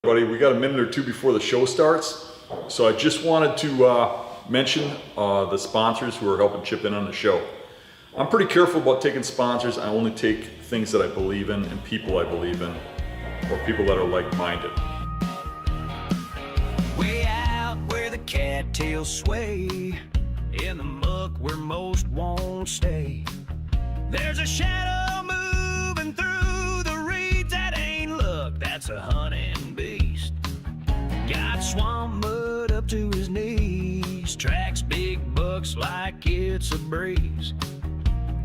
Everybody, we got a minute or two before the show starts, so I just wanted to mention the sponsors who are helping chip in on the show. I'm pretty careful about taking sponsors. I only take things that I believe in and people I believe in, or people that are like-minded. Way out where the cattails sway, in the muck where most won't stay, there's a shadow moving through the reeds. That ain't luck, that's a hunting beast. Got swamp mud up to his knees, tracks big bucks like it's a breeze.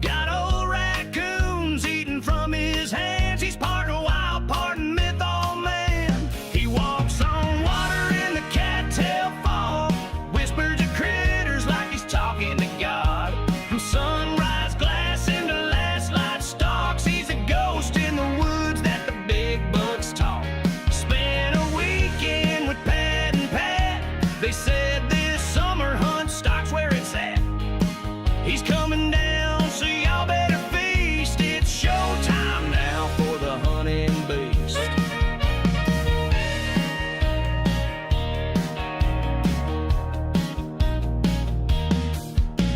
Got old raccoons eating from his hands. He's part wild, part myth, oh man. He walks on water in the cattail fog, whispers of critters like he's talking to God. From sunrise glass into last light stalks, he's a ghost in the woods that the big bucks talk. Spent a weekend with Pat and Pat. They said this summer hunt stock's where it's at. He's coming down, so y'all better feast. It's showtime now for the hunting beast.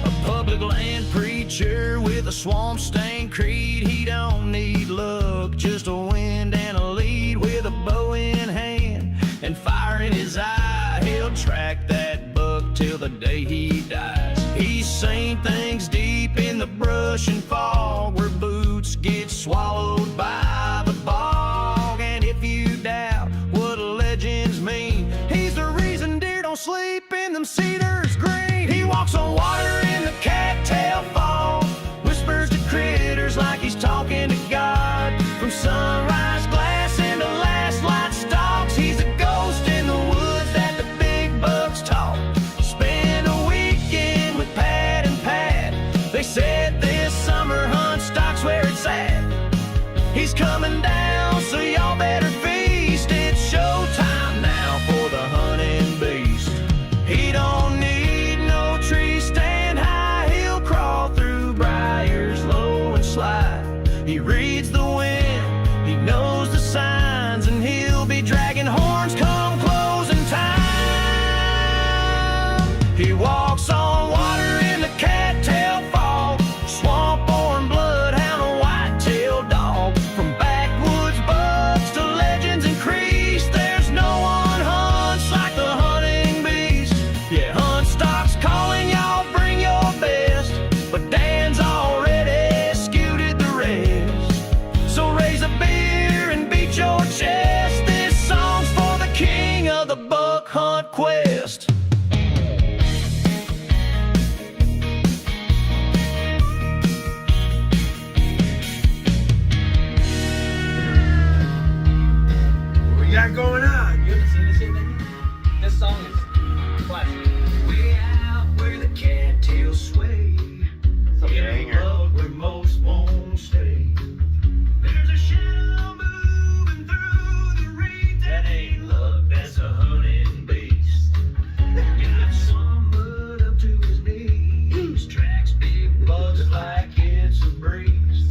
A public land preacher with a swamp-stained creed. He don't need luck, just a wind and a lead. With a bow in hand and fire in his eye, he'll track that buck till the day he dies. He's seen things deep in the brush and fog, where boots get swallowed by the bog. And if you doubt what legends mean, he's the reason deer don't sleep in them cedars green. He walks on water in the cattail fog, whispers to critters like he's talking to God. From sunrise glass into last light stalks, he's a ghost in the woods that the big bucks talk. Spend a weekend with Pat and Pat. They said this summer hunt stock's where it's at. He's coming down, so y'all better feast. It's showtime now for the hunting beast. He don't need no tree stand high. He'll crawl through briars low and slide. He reads the wind, he knows the signs, and he'll be dragging horns come closing time. He walks on water in the cattail fog, swamp-born bloodhound, a white-tailed dog. From backwoods bucks to legends and crease, there's no one hunts like the hunting beast. Yeah, hunt stock's calling, y'all bring your best, but Dan's already scooted the rest. So raise a beer and beat your chest. This song's for the king of the buck hunt quest. What we got going on? You haven't seen this yet, Nicky? This song is classic. Way out where the cattails sway, It's a in a banger. world where most won't stay. There's a shadow moving through the reeds. That ain't luck, that's a hunting beast. Got some mud up to his knees, tracks big bugs like it's a breeze.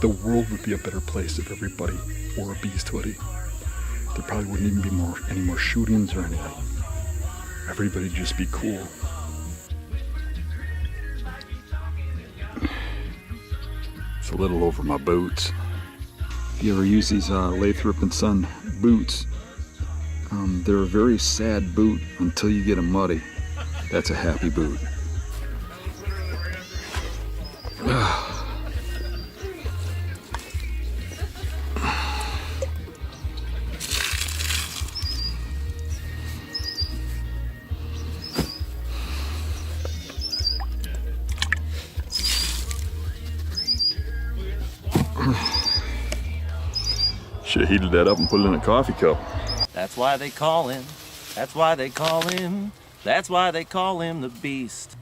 The world would be a better place if everybody wore a beast hoodie. There probably wouldn't even be any more shootings or anything. Everybody'd just be cool. It's a little over my boots. If you ever use these Lathrop & Son boots, they're a very sad boot until you get them muddy. That's a happy boot. Should've heated that up and put it in a coffee cup. That's why they call him. That's why they call him. That's why they call him the Beast.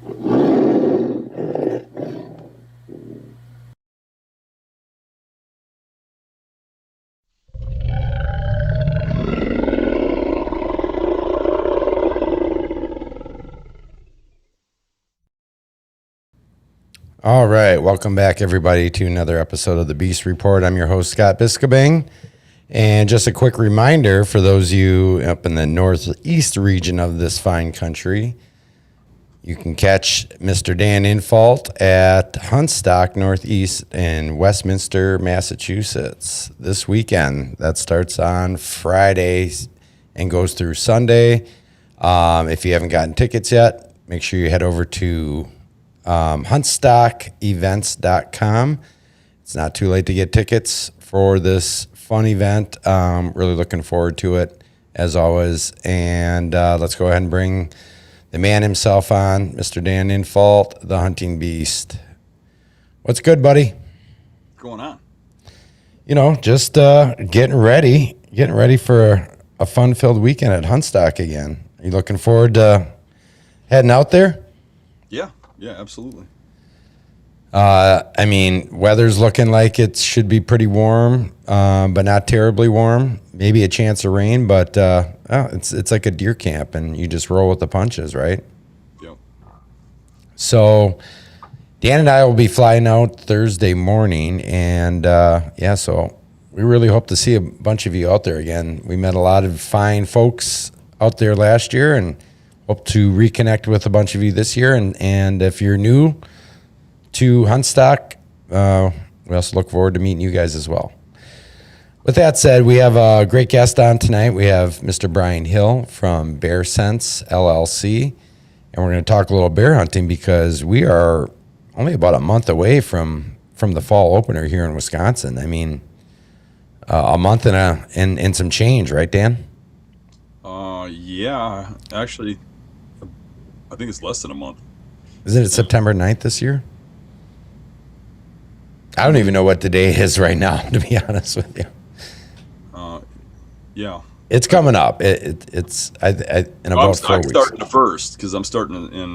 All right, welcome back, everybody, to another episode of the Beast Report. I'm your host, Scott Biskobing, And just a quick reminder for those of you up in the northeast region of this fine country, you can catch Mr. Dan Infault at Huntstock Northeast in Westminster, Massachusetts this weekend. That starts on Friday and goes through Sunday. If you haven't gotten tickets yet, make sure you head over to huntstockevents.com. It's not too late to get tickets for this fun event. Really looking forward to it, as always. And let's go ahead and bring the man himself on, Mr. Dan Infault, the hunting beast. What's good, buddy? What's going on? You know, just getting ready for a fun-filled weekend at Huntstock again. Are you looking forward to heading out there? Yeah, absolutely. I mean, weather's looking like it should be pretty warm, but not terribly warm. Maybe a chance of rain, but it's like a deer camp, and you just roll with the punches, right? Yep. So Dan and I will be flying out Thursday morning, and so we really hope to see a bunch of you out there again. We met a lot of fine folks out there last year, and hope to reconnect with a bunch of you this year. And if you're new to Huntstock, we also look forward to meeting you guys as well. With that said, we have a great guest on tonight. We have Mr. Bryan Hill from Bear Sense LLC, and we're going to talk a little bear hunting because we are only about a month away from the fall opener here in Wisconsin. I mean, a month and some change, right, Dan? Yeah, actually, I think it's less than a month. Isn't it September 9th this year? I don't even know what the day is right now, to be honest with you. Yeah. It's coming up. It's in about 4 weeks. I'm starting the first because I'm starting in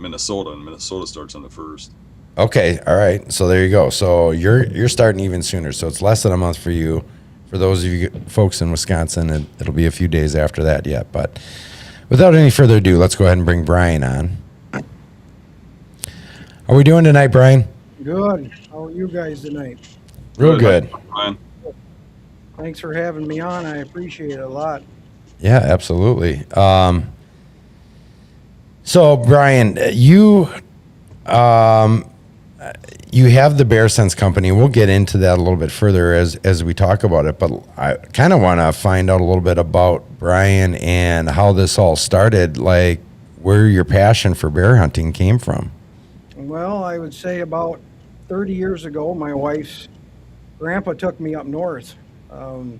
Minnesota, and Minnesota starts on the 1st. Okay, all right. So there you go. So you're starting even sooner. So it's less than a month for you. For those of you folks in Wisconsin, it'll be a few days after that yet. But without any further ado, let's go ahead and bring Bryan on. How are we doing tonight, Bryan? Good. How are you guys tonight? Real good. Fine. Thanks for having me on. I appreciate it a lot. Yeah, absolutely. So, Bryan, you have the Bear Sense company. We'll get into that a little bit further as we talk about it. But I kind of want to find out a little bit about Bryan and how this all started, like where your passion for bear hunting came from. Well, I would say about 30 years ago, my wife's grandpa took me up north. The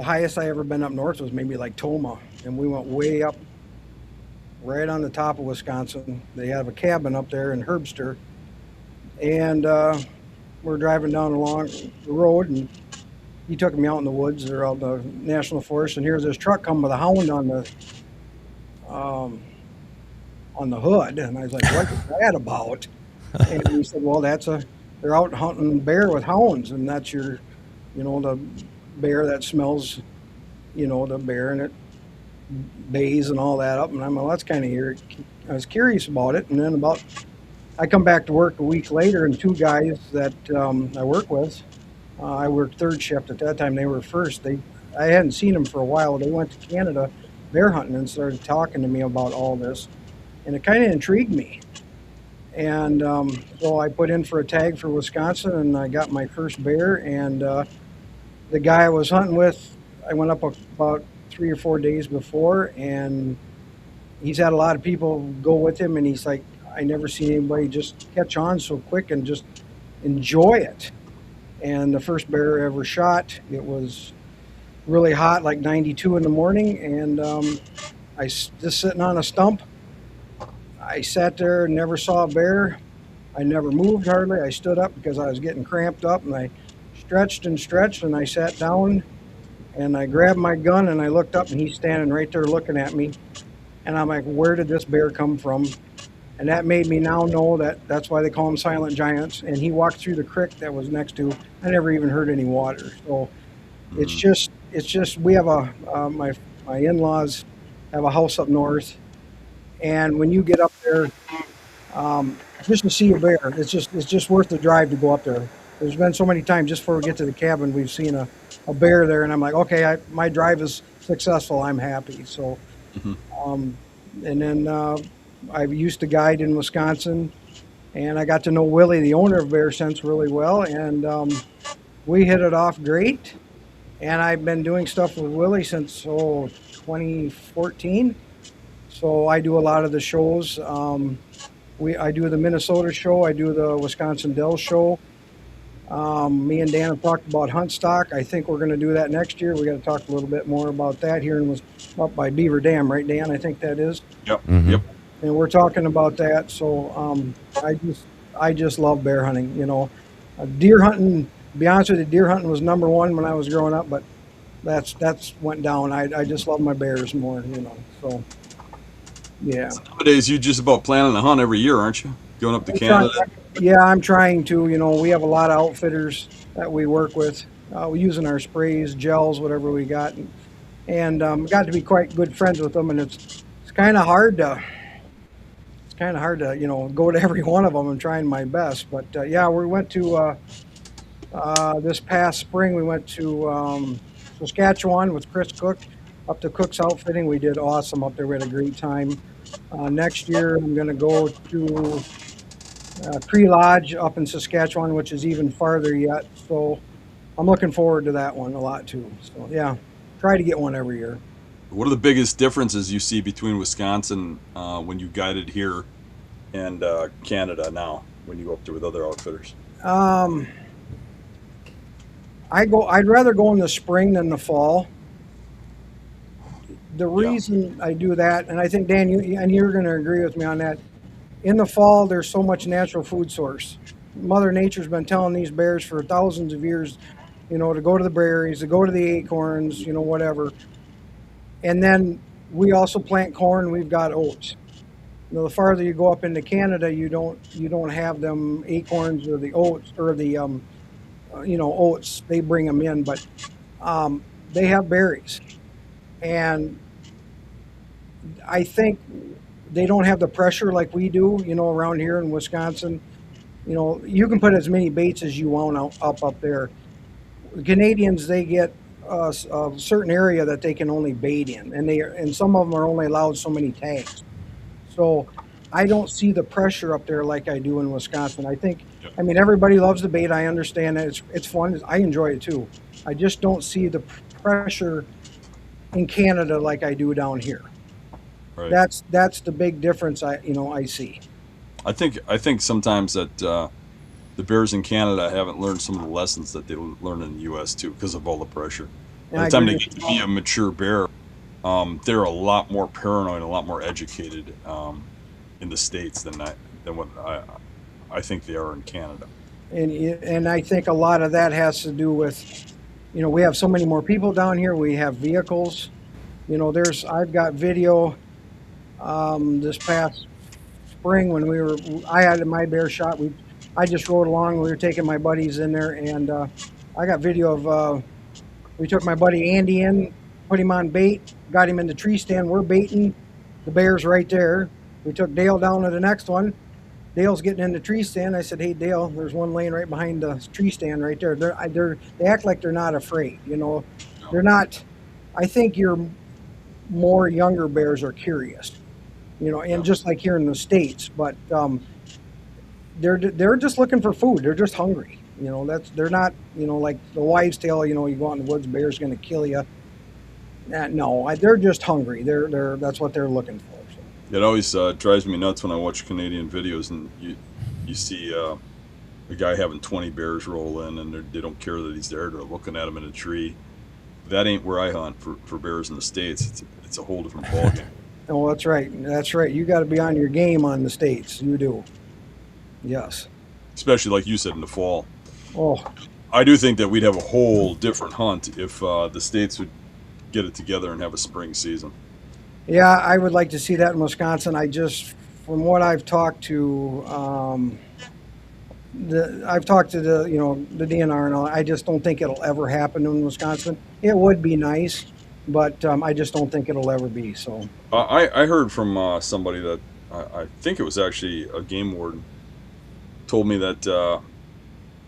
highest I ever been up north was maybe like Toma, and we went way up, right on the top of Wisconsin. They have a cabin up there in Herbster, and we're driving down along the road, and he took me out in the woods or out in the national forest, and here's this truck come with a hound on the hood, and I was like, "What is that about?" And he said, "Well, they're out hunting bear with hounds, and that's the bear that smells, the bear, and it bays and all that up." And I'm like, "Well, that's kind of weird." I was curious about it, and then I come back to work a week later, and two guys that I work with, I worked third shift at that time. They were first. I hadn't seen them for a while. They went to Canada bear hunting and started talking to me about all this, and it kind of intrigued me. And so I put in for a tag for Wisconsin, and I got my first bear. And the guy I was hunting with, I went up about 3 or 4 days before, and he's had a lot of people go with him, and he's like, "I never seen anybody just catch on so quick and just enjoy it." And the first bear I ever shot, it was really hot, like 92 in the morning, and I just sitting on a stump. I sat there and never saw a bear. I never moved hardly. I stood up because I was getting cramped up, and I stretched and stretched, and I sat down, and I grabbed my gun, and I looked up, and he's standing right there looking at me. And I'm like, where did this bear come from? And that made me now know that's why they call them silent giants. And he walked through the creek that was next to, I never even heard any water. So it's just we have my in-laws have a house up north. And when you get up there, just to see a bear, it's just worth the drive to go up there. there's been so many times just before we get to the cabin, we've seen a bear there, and I'm like, okay, my drive is successful. I'm happy. So, um, and then I used to guide in Wisconsin, and I got to know Willie, the owner of Bear Sense, really well, and we hit it off great. And I've been doing stuff with Willie since 2014. So I do a lot of the shows. I do the Minnesota show. I do the Wisconsin Dells show. Me and Dan have talked about hunt stock. I think we're going to do that next year. We got to talk a little bit more about that here up by Beaver Dam, right, Dan? I think that is. Yep. Yep. And we're talking about that. So I just love bear hunting. Deer hunting. To be honest with you, deer hunting was number one when I was growing up, but that's went down. I just love my bears more. So yeah. Nowadays, you just about planning a hunt every year, aren't you? Going up to Canada. Yeah, I'm trying to. We have a lot of outfitters that we work with. We're using our sprays, gels, whatever we got, and got to be quite good friends with them. And it's kind of hard to go to every one of them. I'm trying my best, but yeah, we went to this past spring. We went to Saskatchewan with Chris Cook up to Cook's Outfitting. We did awesome up there. We had a great time. Next year, I'm going to go to Tree Lodge up in Saskatchewan, which is even farther yet. So I'm looking forward to that one a lot too. So yeah, try to get one every year. What are the biggest differences you see between Wisconsin when you guided here and Canada now when you go up there with other outfitters? I'd rather go in the spring than the fall. The reason I do that, and I think Dan, you're going to agree with me on that. In the fall, there's so much natural food source. Mother Nature's been telling these bears for thousands of years, to go to the berries, to go to the acorns, whatever. And then we also plant corn. We've got oats. The farther you go up into Canada, you don't have them acorns or the oats or the oats. They bring them in, but they have berries, and I think they don't have the pressure like we do, around here in Wisconsin. You can put as many baits as you want up there. The Canadians, they get a certain area that they can only bait in, and some of them are only allowed so many tags. So I don't see the pressure up there like I do in Wisconsin. I mean, everybody loves the bait. I understand that it's fun. I enjoy it too. I just don't see the pressure in Canada like I do down here. Right. That's the big difference I see. I think sometimes that the bears in Canada haven't learned some of the lessons that they learn in the U.S. too because of all the pressure. By the time they get to be a mature bear, they're a lot more paranoid, a lot more educated in the States than what I think they are in Canada. And I think a lot of that has to do with, we have so many more people down here. We have vehicles. I've got video this past spring when I had my bear shot. I just rode along. We were taking my buddies in there, and I got video of we took my buddy Andy in, put him on bait, got him in the tree stand. We're baiting. The bear's right there. We took Dale down to the next one. Dale's getting in the tree stand. I said, "Hey, Dale, there's one laying right behind the tree stand right there." They act like they're not afraid. They're not. I think your more younger bears are curious, and just like here in the States, but they're just looking for food. They're just hungry. They're not, like the wives' tale. You go out in the woods, bear's going to kill you. No, they're just hungry. That's what they're looking for. So. It always drives me nuts when I watch Canadian videos and you see a guy having 20 bears roll in and they don't care that he's there. They're looking at him in a tree. That ain't where I hunt for bears in the States. It's a whole different ballgame. Oh, that's right. That's right. You got to be on your game on the States. You do. Yes. Especially like you said in the fall. Oh. I do think that we'd have a whole different hunt if the States would get it together and have a spring season. Yeah, I would like to see that in Wisconsin. From what I've talked to, I've talked to the DNR and all. I just don't think it'll ever happen in Wisconsin. It would be nice, but I just don't think it'll ever be. So I heard from somebody that I think it was actually a game warden told me that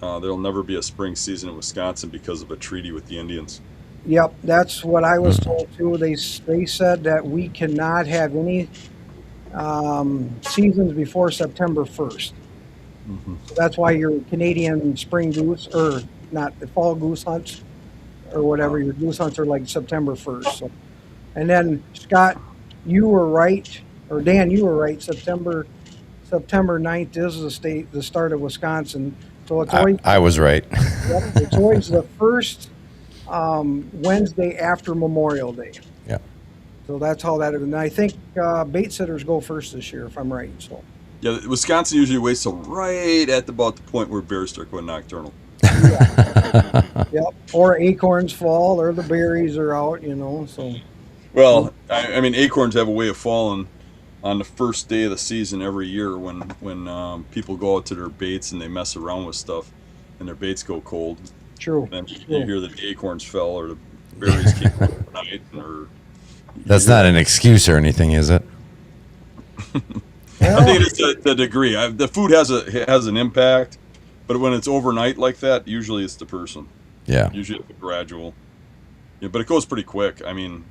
there'll never be a spring season in Wisconsin because of a treaty with the Indians. Yep, that's what I was told too. They said that we cannot have any seasons before September 1st. So that's why your Canadian spring goose, or not the fall goose hunts, or whatever, your goose hunts are like September 1st. So, and then Scott, you were right, or Dan, you were right. September 9th is the start of Wisconsin. So it's always I was right. yep, it's always the first Wednesday after Memorial Day. Yeah. So that's how that is. And I think bait sitters go first this year, if I'm right. So. Yeah, Wisconsin usually waits till right at about the point where bears start going nocturnal. Yep. Or acorns fall, or the berries are out. So. Well, I mean, acorns have a way of falling on the first day of the season every year when people go out to their baits and they mess around with stuff, and their baits go cold. True. And you hear that the acorns fell or the berries came overnight. That's not an excuse or anything, is it? I think it's the degree. The food has an impact, but when it's overnight like that, usually it's the person. Yeah. Usually it's gradual. Yeah, but it goes pretty quick. I mean,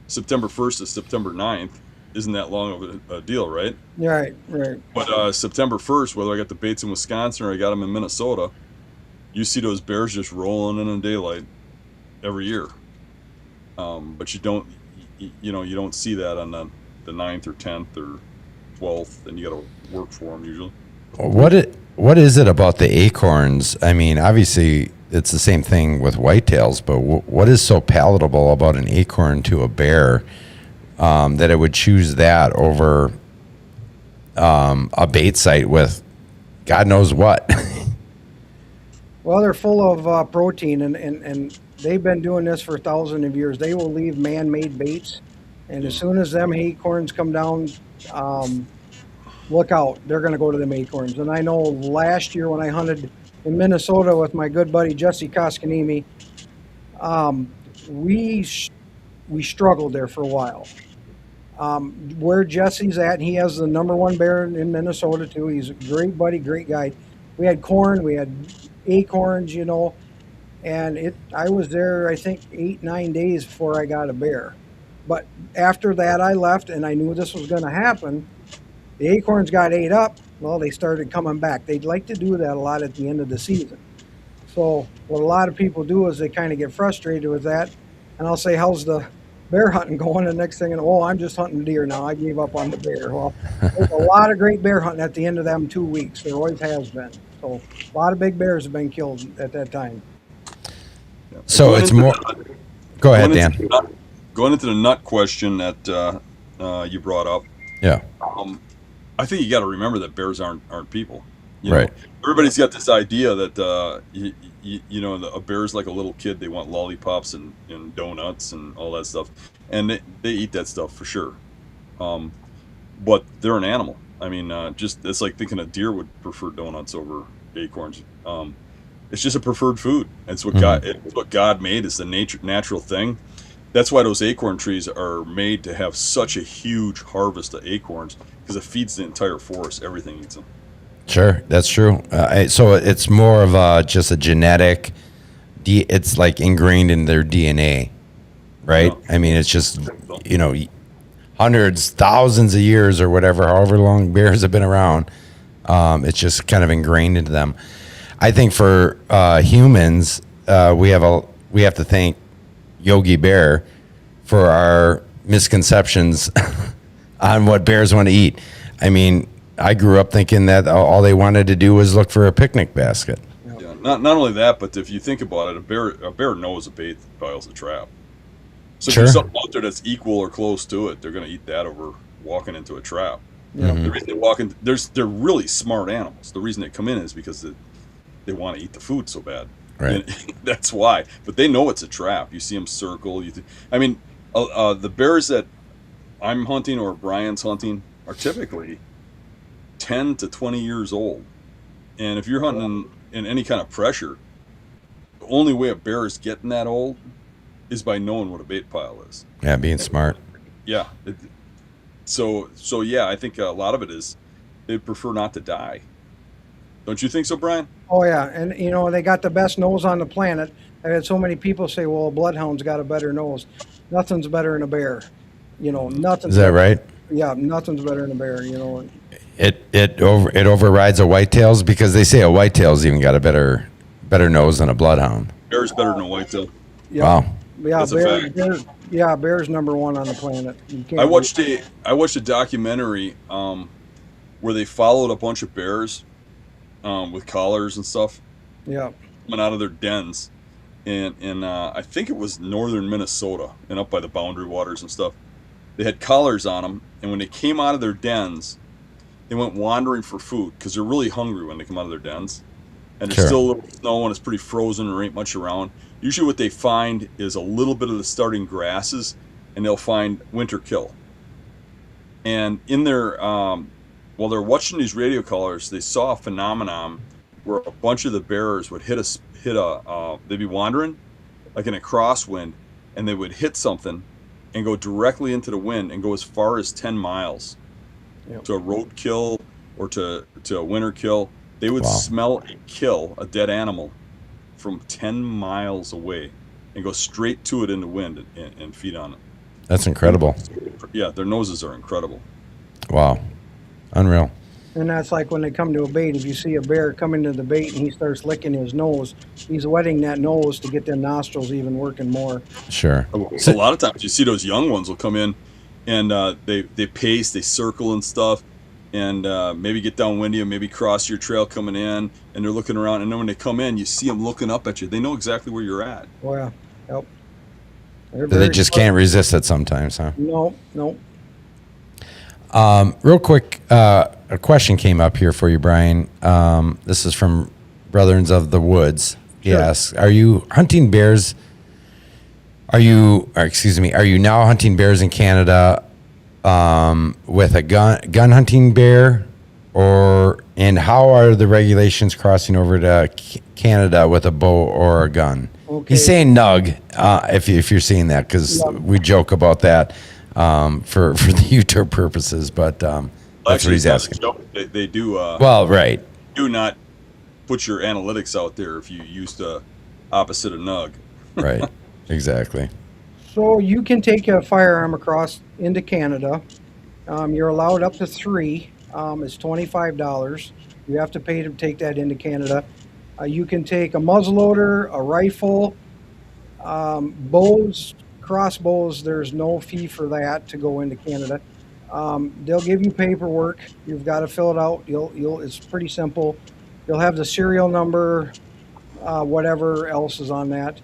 September 1st to September 9th isn't that long of a deal, right? Right. But September 1st, whether I got the baits in Wisconsin or I got them in Minnesota, you see those bears just rolling in the daylight every year. But you don't see that on the 9th or 10th or 12th, and you got to work for them usually. What is it about the acorns? I mean, obviously it's the same thing with whitetails, but what is so palatable about an acorn to a bear that it would choose that over a bait site with God knows what? Well, they're full of protein, and they've been doing this for thousands of years. They will leave man-made baits, and as soon as them acorns come down, look out. They're going to go to them acorns. And I know last year when I hunted in Minnesota with my good buddy Jesse Koskanimi, we struggled there for a while. Where Jesse's at, and he has the #1 bear in Minnesota too. He's a great buddy, great guy. We had corn, we had acorns, and I was there, I think 8-9 days before I got a bear. But after that I left, and I knew this was going to happen. The acorns got ate up. Well, they started coming back. They'd like to do that a lot at the end of the season. So what a lot of people do is they kind of get frustrated with that, and I'll say, how's the bear hunting going? And the next thing, I'm just hunting deer now. I gave up on the bear. Well, there's a lot of great bear hunting at the end of them 2 weeks. There always has been. So a lot of big bears have been killed at that time. So it's more. Go ahead, Dan. Going into the nut question that you brought up. Yeah. I think you got to remember that bears aren't people. Right. Everybody's got this idea that a bear's like a little kid. They want lollipops and donuts and all that stuff, and they eat that stuff for sure. But they're an animal. I mean, it's like thinking a deer would prefer donuts over acorns. It's just a preferred food. It's what God made. It's the natural thing. That's why those acorn trees are made to have such a huge harvest of acorns, because it feeds the entire forest. Everything eats them. Sure, that's true. So it's more of just a genetic. It's like ingrained in their DNA, right? Yeah. I mean, it's just hundreds, thousands of years or whatever, however long bears have been around. It's just kind of ingrained into them. I think for humans, we have to thank Yogi Bear for our misconceptions on what bears want to eat. I mean, I grew up thinking that all they wanted to do was look for a picnic basket. Yeah. Not only that, but if you think about it, a bear knows a bait pile's a trap. So Sure. if there's something out there that's equal or close to it, they're going to eat that over walking into a trap. Mm-hmm. The reason they walk in, they're really smart animals. The reason they come in is because they want to eat the food so bad. Right. And that's why. But they know it's a trap. You see them circle. The bears that I'm hunting or Bryan's hunting are typically 10 to 20 years old. And if you're hunting in any kind of pressure, the only way a bear is getting that old is by knowing what a bait pile is. Yeah, being smart. Yeah. So yeah, I think a lot of it is they prefer not to die. Don't you think so, Brian? Oh yeah, and you know they got the best nose on the planet. I've had so many people say, "Well, a bloodhound's got a better nose." Nothing's better than a bear. You know, nothing's. Is that right? Yeah, nothing's better than a bear. You know. It overrides a whitetails because they say a whitetail's even got a better nose than a bloodhound. Bear's better than a whitetail. Yeah. Wow. Yeah, That's a fact. bear's number one on the planet. You can't I watched a documentary where they followed a bunch of bears with collars and stuff Yeah. coming out of their dens, and I think it was northern Minnesota and up by the Boundary Waters and stuff. They had collars on them, and when they came out of their dens, they went wandering for food because they're really hungry when they come out of their dens. And there's Sure. still a little snow and it's pretty frozen and there ain't much around. Usually what they find is a little bit of the starting grasses, and they'll find winter kill. And in their while they're watching these radio collars, they saw a phenomenon where a bunch of the bearers would they'd be wandering like in a crosswind, and they would hit something and go directly into the wind and go as far as 10 miles Yep. to a road kill or to a winter kill. They would Wow. smell a kill, a dead animal, from 10 miles away and go straight to it in the wind and feed on it. That's incredible. Yeah, their noses are incredible. Wow. Unreal. And that's like when they come to a bait. If you see a bear coming to the bait and he starts licking his nose, he's wetting that nose to get them nostrils even working more. Sure. A lot of times you see those young ones will come in and they pace, they circle and stuff, and maybe get downwind of you, maybe cross your trail coming in, and they're looking around, and then when they come in, you see them looking up at you. They know exactly where you're at. Oh yeah, yep. They're They very just smart. can't resist it sometimes, huh? No, no. Real quick, a question came up here for you, Brian. This is from Brothers of the Woods. He Sure. asks, are you hunting bears? Are you now hunting bears in Canada with a gun hunting bear? And how are the regulations crossing over to Canada with a bow or a gun? Okay. He's saying nug, if you're seeing that, because Yeah. we joke about that for the YouTube purposes, but that's what he's asking. They do. Well, right. Do not put your analytics out there if you use the opposite of nug. Right. Exactly. So you can take a firearm across into Canada. You're allowed up to 3. It's $25. You have to pay to take that into Canada. You can take a muzzleloader, a rifle, bows, crossbows. There's no fee for that to go into Canada. They'll give you paperwork. You've got to fill it out. It's pretty simple. You'll have the serial number, whatever else is on that.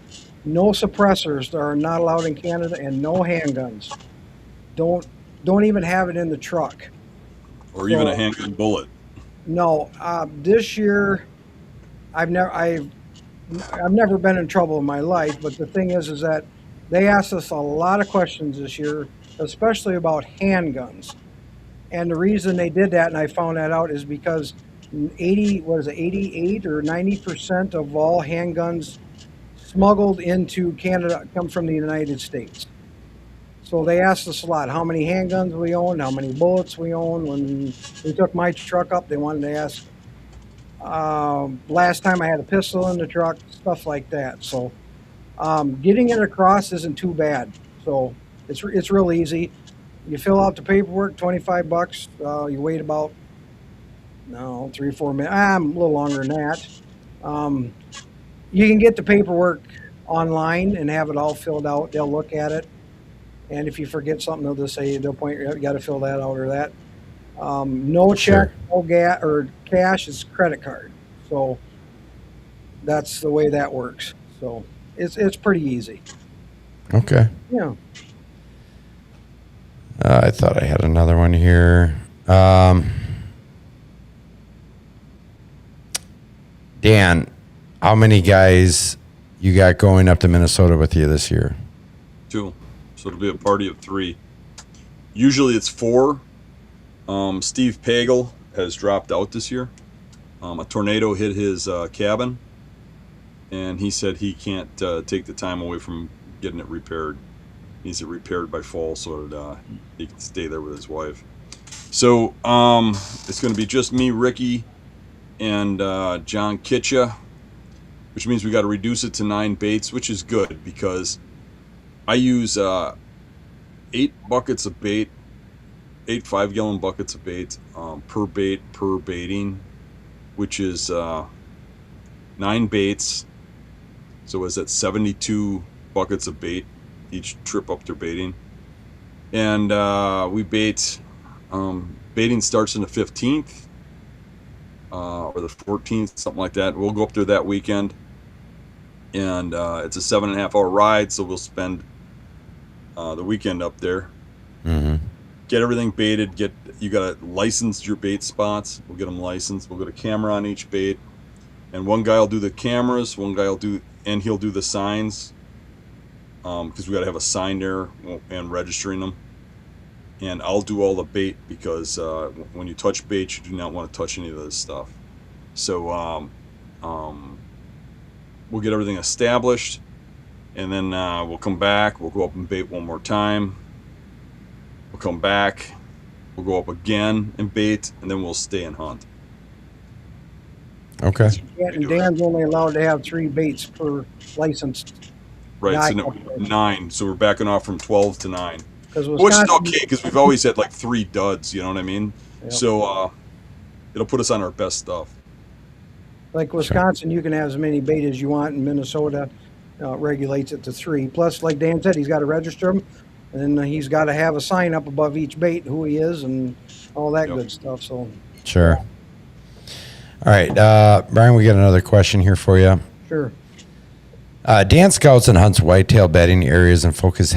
No suppressors are not allowed in Canada, and no handguns. Don't even have it in the truck. Or even a handgun bullet. No, this year I've never been in trouble in my life, but the thing is that they asked us a lot of questions this year, especially about handguns. And the reason they did that, and I found that out, is because 88 or 90% of all handguns smuggled into Canada come from the United States. So they asked us a lot, how many handguns we own, how many bullets we own. When we took my truck up, they wanted to ask, last time I had a pistol in the truck, stuff like that. So getting it across isn't too bad. So it's real easy. You fill out the paperwork, $25. You wait about 3 or 4 minutes. A little longer than that. You can get the paperwork online and have it all filled out. They'll look at it, and if you forget something, they'll point you got to fill that out or that. No check, no gas or cash. It's credit card. So that's the way that works. So it's pretty easy. Okay. Yeah. I thought I had another one here. Dan, how many guys you got going up to Minnesota with you this year? 2. So it'll be a party of 3. Usually it's 4. Steve Pagel has dropped out this year. A tornado hit his cabin, and he said he can't take the time away from getting it repaired. He needs it repaired by fall so that he can stay there with his wife. So it's going to be just me, Ricky, and John Kitcha, which means we got to reduce it to 9 baits, which is good because I use 8 buckets of bait, 8 5-gallon buckets of bait per bait per baiting, which is 9 baits. So is that 72 buckets of bait each trip up their baiting? And we bait. Baiting starts on the 15th or the 14th, something like that. We'll go up there that weekend, and it's a 7.5-hour ride, so we'll spend the weekend up there. Mm-hmm. Get everything baited. You got to license your bait spots. We'll get them licensed. We'll get a camera on each bait, and one guy will do the cameras. One guy will do, and he'll do the signs, because we got to have a sign there and registering them. And I'll do all the bait because when you touch bait, you do not want to touch any of this stuff. So we'll get everything established, and then we'll come back. We'll go up and bait one more time. We'll come back. We'll go up again and bait, and then we'll stay and hunt. Okay. And Dan's only allowed to have 3 baits per licensed. Right, so 9. So we're backing off from 12 to 9. Which is okay, because we've always had like 3 duds, you know what I mean? Yep. So it'll put us on our best stuff. Like Wisconsin, you can have as many bait as you want, and Minnesota regulates it to 3. Plus, like Dan said, he's got to register them, and then he's got to have a sign up above each bait, who he is, and all that good stuff. So sure. All right, Brian, we got another question here for you. Sure. Dan scouts and hunts whitetail bedding areas and focuses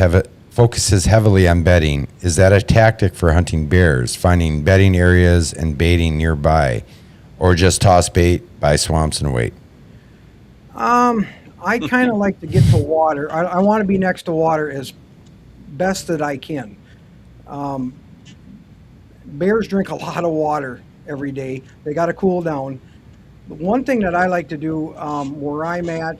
heavily on bedding. Is that a tactic for hunting bears, finding bedding areas and baiting nearby, or just toss bait by swamps and wait? I kind of like to get to water. I want to be next to water as best that I can. Bears drink a lot of water every day. They got to cool down. The one thing that I like to do where I'm at,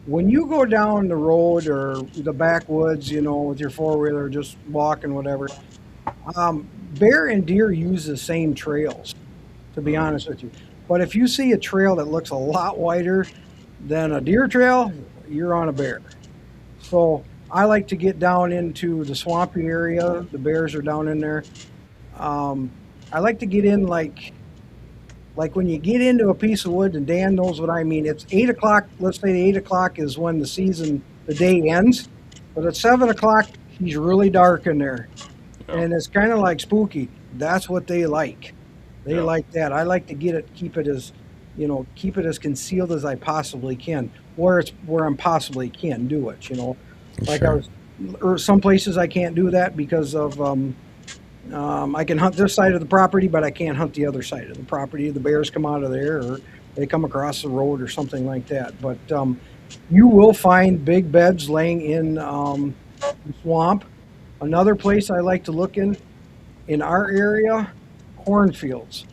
when you go down the road or the backwoods, with your 4-wheeler, just walking, whatever, bear and deer use the same trails, to be honest with you. But if you see a trail that looks a lot wider than a deer trail, you're on a bear. So I like to get down into the swampy area. The bears are down in there. I like to get in like when you get into a piece of wood, and Dan knows what I mean. It's 8 o'clock. Let's say 8 o'clock is when the day ends. But at 7 o'clock, he's really dark in there. Yeah. And it's kind of like spooky. That's what they like. They like that. I like to keep it as concealed as I possibly can, where I possibly can do it, Like sure. or some places I can't do that because of, I can hunt this side of the property, but I can't hunt the other side of the property. The bears come out of there, or they come across the road or something like that. But you will find big beds laying in the swamp. Another place I like to look in our area, cornfields.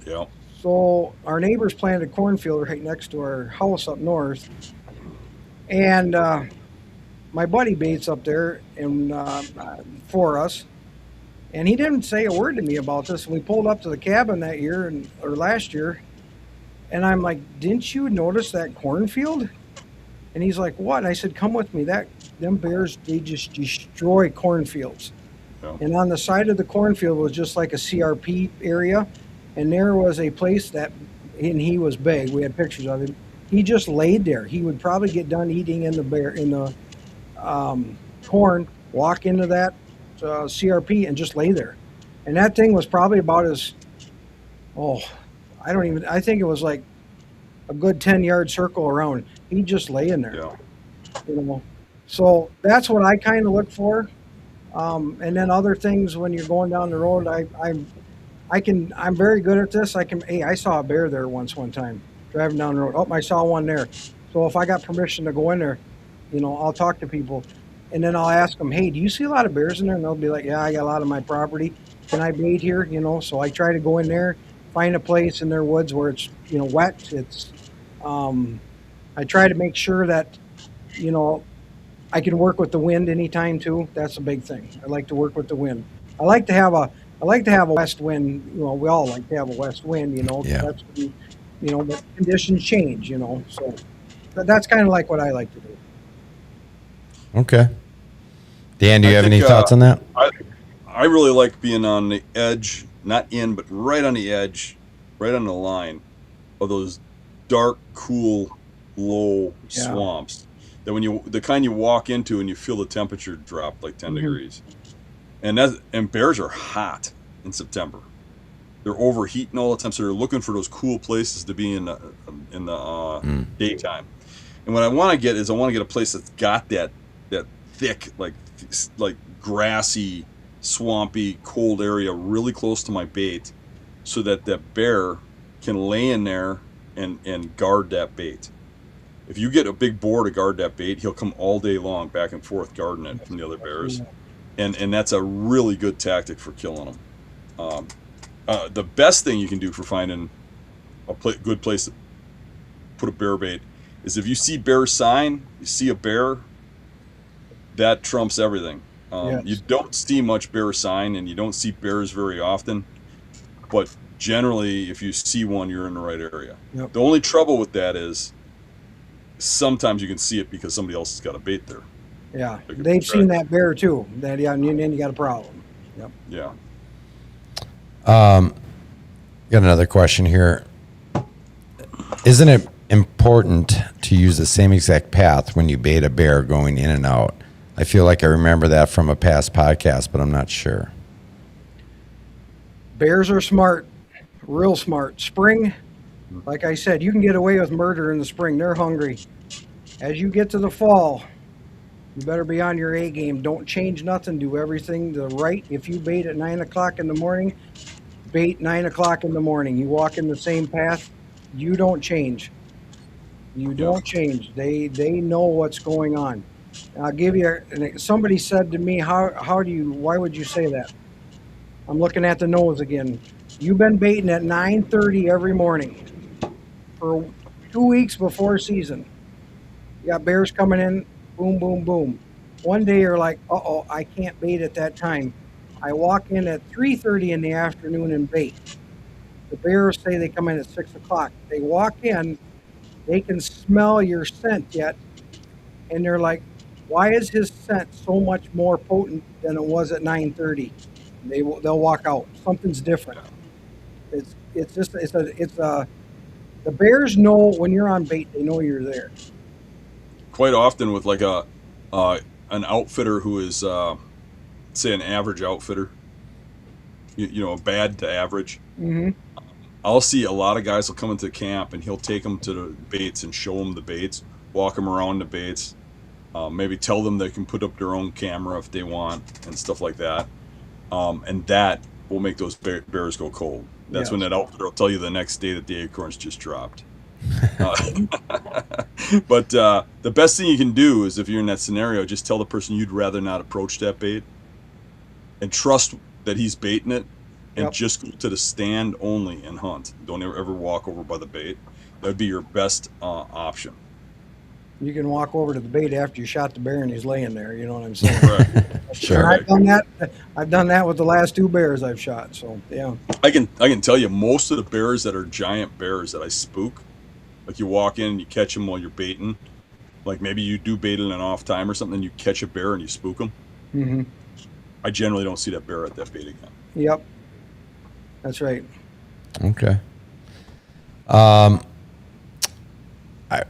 Yeah. So our neighbors planted a cornfield right next to our house up north, and my buddy baits up there and for us. And he didn't say a word to me about this. We pulled up to the cabin that year or last year, and I'm like, "Didn't you notice that cornfield?" And he's like, "What?" And I said, "Come with me. Them bears, they just destroy cornfields." Yeah. And on the side of the cornfield was just like a CRP area, and there was a place and he was big. We had pictures of him. He just laid there. He would probably get done eating in the corn, walk into that CRP and just lay there. And that thing was probably about I think it was like a good 10-yard circle around. He just lay in there. Yeah. So that's what I kind of look for. And then other things when you're going down the road, I'm very good at this. I saw a bear there one time driving down the road. Oh, I saw one there. So if I got permission to go in there, I'll talk to people. And then I'll ask them, "Hey, do you see a lot of bears in there?" And they'll be like, "Yeah, I got a lot of my property. Can I bait here?" So I try to go in there, find a place in their woods where it's, wet. It's, I try to make sure that, I can work with the wind anytime too. That's a big thing. I like to work with the wind. I like to have a I like to have a west wind. You know, we all like to have a west wind. You know, 'cause Yeah. that's when, you know, but conditions change. You know, so that's kind of like what I like to do. Okay. Dan, do you I have think, any thoughts on that? I really like being on the edge, not in, but right on the edge, right on the line of those dark, cool, low Yeah. swamps. That the kind you walk into and you feel the temperature drop like 10 degrees. And bears are hot in September. They're overheating all the time, so they're looking for those cool places to be in the daytime. And what I want to get is a place that's got that thick, like grassy, swampy, cold area really close to my bait, so that bear can lay in there and guard that bait. If you get a big boar to guard that bait, he'll come all day long back and forth guarding it from the other bears, and that's a really good tactic for killing them. The best thing you can do for finding a good place to put a bear bait is if you see bear sign, you see a bear, that trumps everything. Yes. You don't see much bear sign, and you don't see bears very often, but generally, if you see one, you're in the right area. Yep. The only trouble with that is sometimes you can see it because somebody else has got a bait there. Yeah, They can they've try seen it. that bear too. That and then you got a problem. Yep. Yeah. Got another question here. Isn't it important to use the same exact path when you bait a bear going in and out? I feel like I remember that from a past podcast, but I'm not sure. Bears are smart, real smart. Spring, like I said, you can get away with murder in the spring. They're hungry. As you get to the fall, you better be on your A game. Don't change nothing. Do everything the right. If you bait at 9 o'clock in the morning, bait 9 o'clock in the morning. You walk in the same path. You don't change. You don't change. They know what's going on. I'll give you. Somebody said to me, why would you say that? I'm looking at the nose again. You've been baiting at 9:30 every morning for 2 weeks before season. You got bears coming in, boom, boom, boom. One day you're like, uh-oh, I can't bait at that time. I walk in at 3:30 in the afternoon and bait. The bears say they come in at 6 o'clock. They walk in, they can smell your scent yet, and they're like, why is his scent so much more potent than it was at 9:30? They'll walk out. Something's different. The bears know when you're on bait. They know you're there. Quite often with like an outfitter who is say an average outfitter, you know, bad to average. Mm-hmm. I'll see a lot of guys will come into camp and he'll take them to the baits and show them the baits, walk them around the baits, maybe tell them they can put up their own camera if they want and stuff like that. And that will make those bears go cold. That's when that outfitter will tell you the next day that the acorns just dropped. But the best thing you can do is if you're in that scenario, just tell the person you'd rather not approach that bait and trust that he's baiting it, and just go to the stand only and hunt. Don't ever walk over by the bait. That would be your best option. You can walk over to the bait after you shot the bear and he's laying there. You know what I'm saying? Correct. Sure. I've done that. I've done that with the last 2 bears I've shot. So yeah. I can tell you most of the bears that are giant bears that I spook, like you walk in and you catch them while you're baiting, like maybe you do bait in an off time or something and you catch a bear and you spook them. Mm-hmm. I generally don't see that bear at that bait again. Yep. That's right. Okay.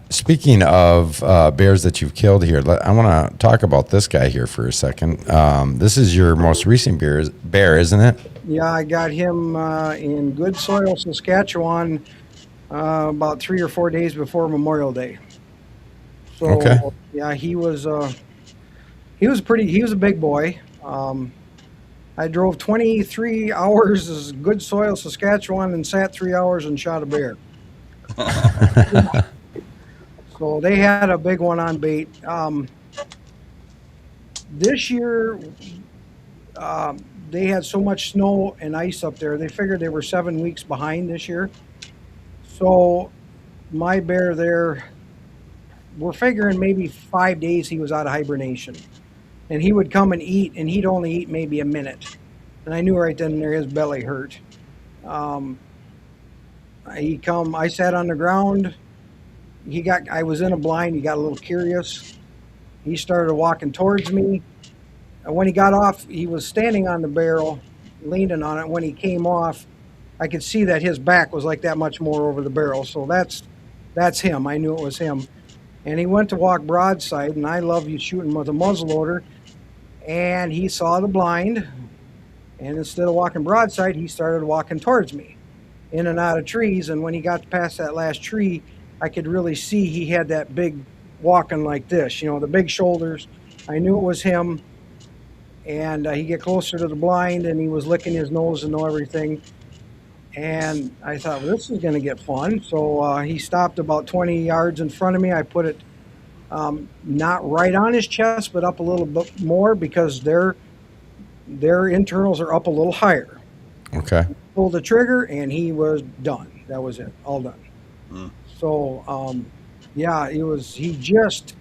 Speaking of bears that you've killed here, I want to talk about this guy here for a second. This is your most recent bear, isn't it? Yeah, I got him in Good Soil, Saskatchewan, about 3 or 4 days before Memorial Day. So Okay. yeah, he was a big boy. I drove 23 hours as Good Soil, Saskatchewan, and sat 3 hours and shot a bear. So they had a big one on bait. This year, they had so much snow and ice up there, they figured they were 7 weeks behind this year. So my bear there, we're figuring maybe 5 days he was out of hibernation. And he would come and eat, and he'd only eat maybe a minute. and I knew right then and there his belly hurt. I sat on the ground. I was in a blind. He got a little curious. He started walking towards me. And when he got off, he was standing on the barrel, leaning on it. When he came off, I could see that his back was like that much more over the barrel. So that's him. I knew it was him. And he went to walk broadside, and I love you shooting with a muzzleloader. And he saw the blind, and instead of walking broadside, he started walking towards me, in and out of trees. And when he got past that last tree, I could really see he had that big walking like this, the big shoulders. I knew it was him. And he get closer to the blind, and he was licking his nose and know everything. And I thought, well, this is going to get fun. So he stopped about 20 yards in front of me. I put it not right on his chest, but up a little bit more because their internals are up a little higher. Okay. Pulled the trigger, and he was done. That was it, all done. So, yeah, he just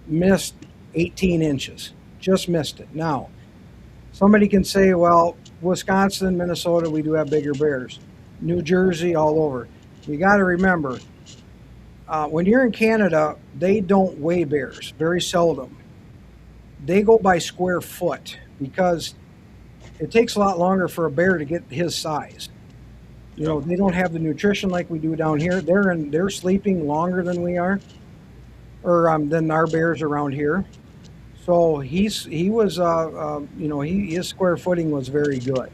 missed 18 inches. Just missed it. Now, somebody can say, well, Wisconsin, Minnesota, we do have bigger bears. New Jersey, all over. You got to remember, when you're in Canada, they don't weigh bears, very seldom. They go by square foot because it takes a lot longer for a bear to get his size. They don't have the nutrition like we do down here. They're sleeping longer than we are, or than our bears around here. So his square footing was very good.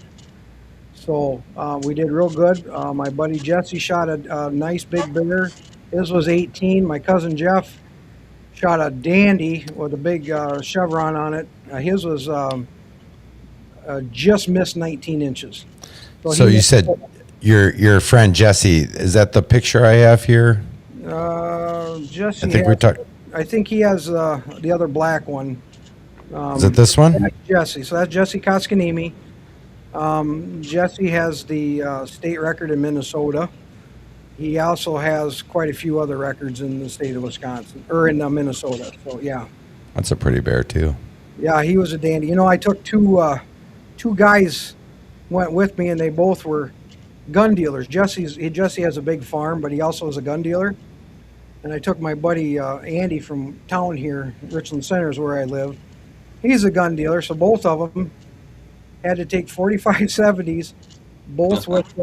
So we did real good. My buddy Jesse shot a nice big bear. His was 18. My cousin Jeff shot a dandy with a big chevron on it. His was just missed 19 inches. So you said your friend Jesse, is that the picture I have here? Jesse, I think we're talking. I think he has the other black one. Is it this one? That's Jesse. So that's Jesse Koskanimi. Jesse has the state record in Minnesota. He also has quite a few other records in the state of Wisconsin, or in Minnesota. So, yeah. That's a pretty bear, too. Yeah, he was a dandy. I took two guys went with me, and they both were gun dealers. Jesse has a big farm, but he also is a gun dealer. And I took my buddy Andy from town here, Richland Center is where I live. He's a gun dealer, so both of them had to take 45-70s, both with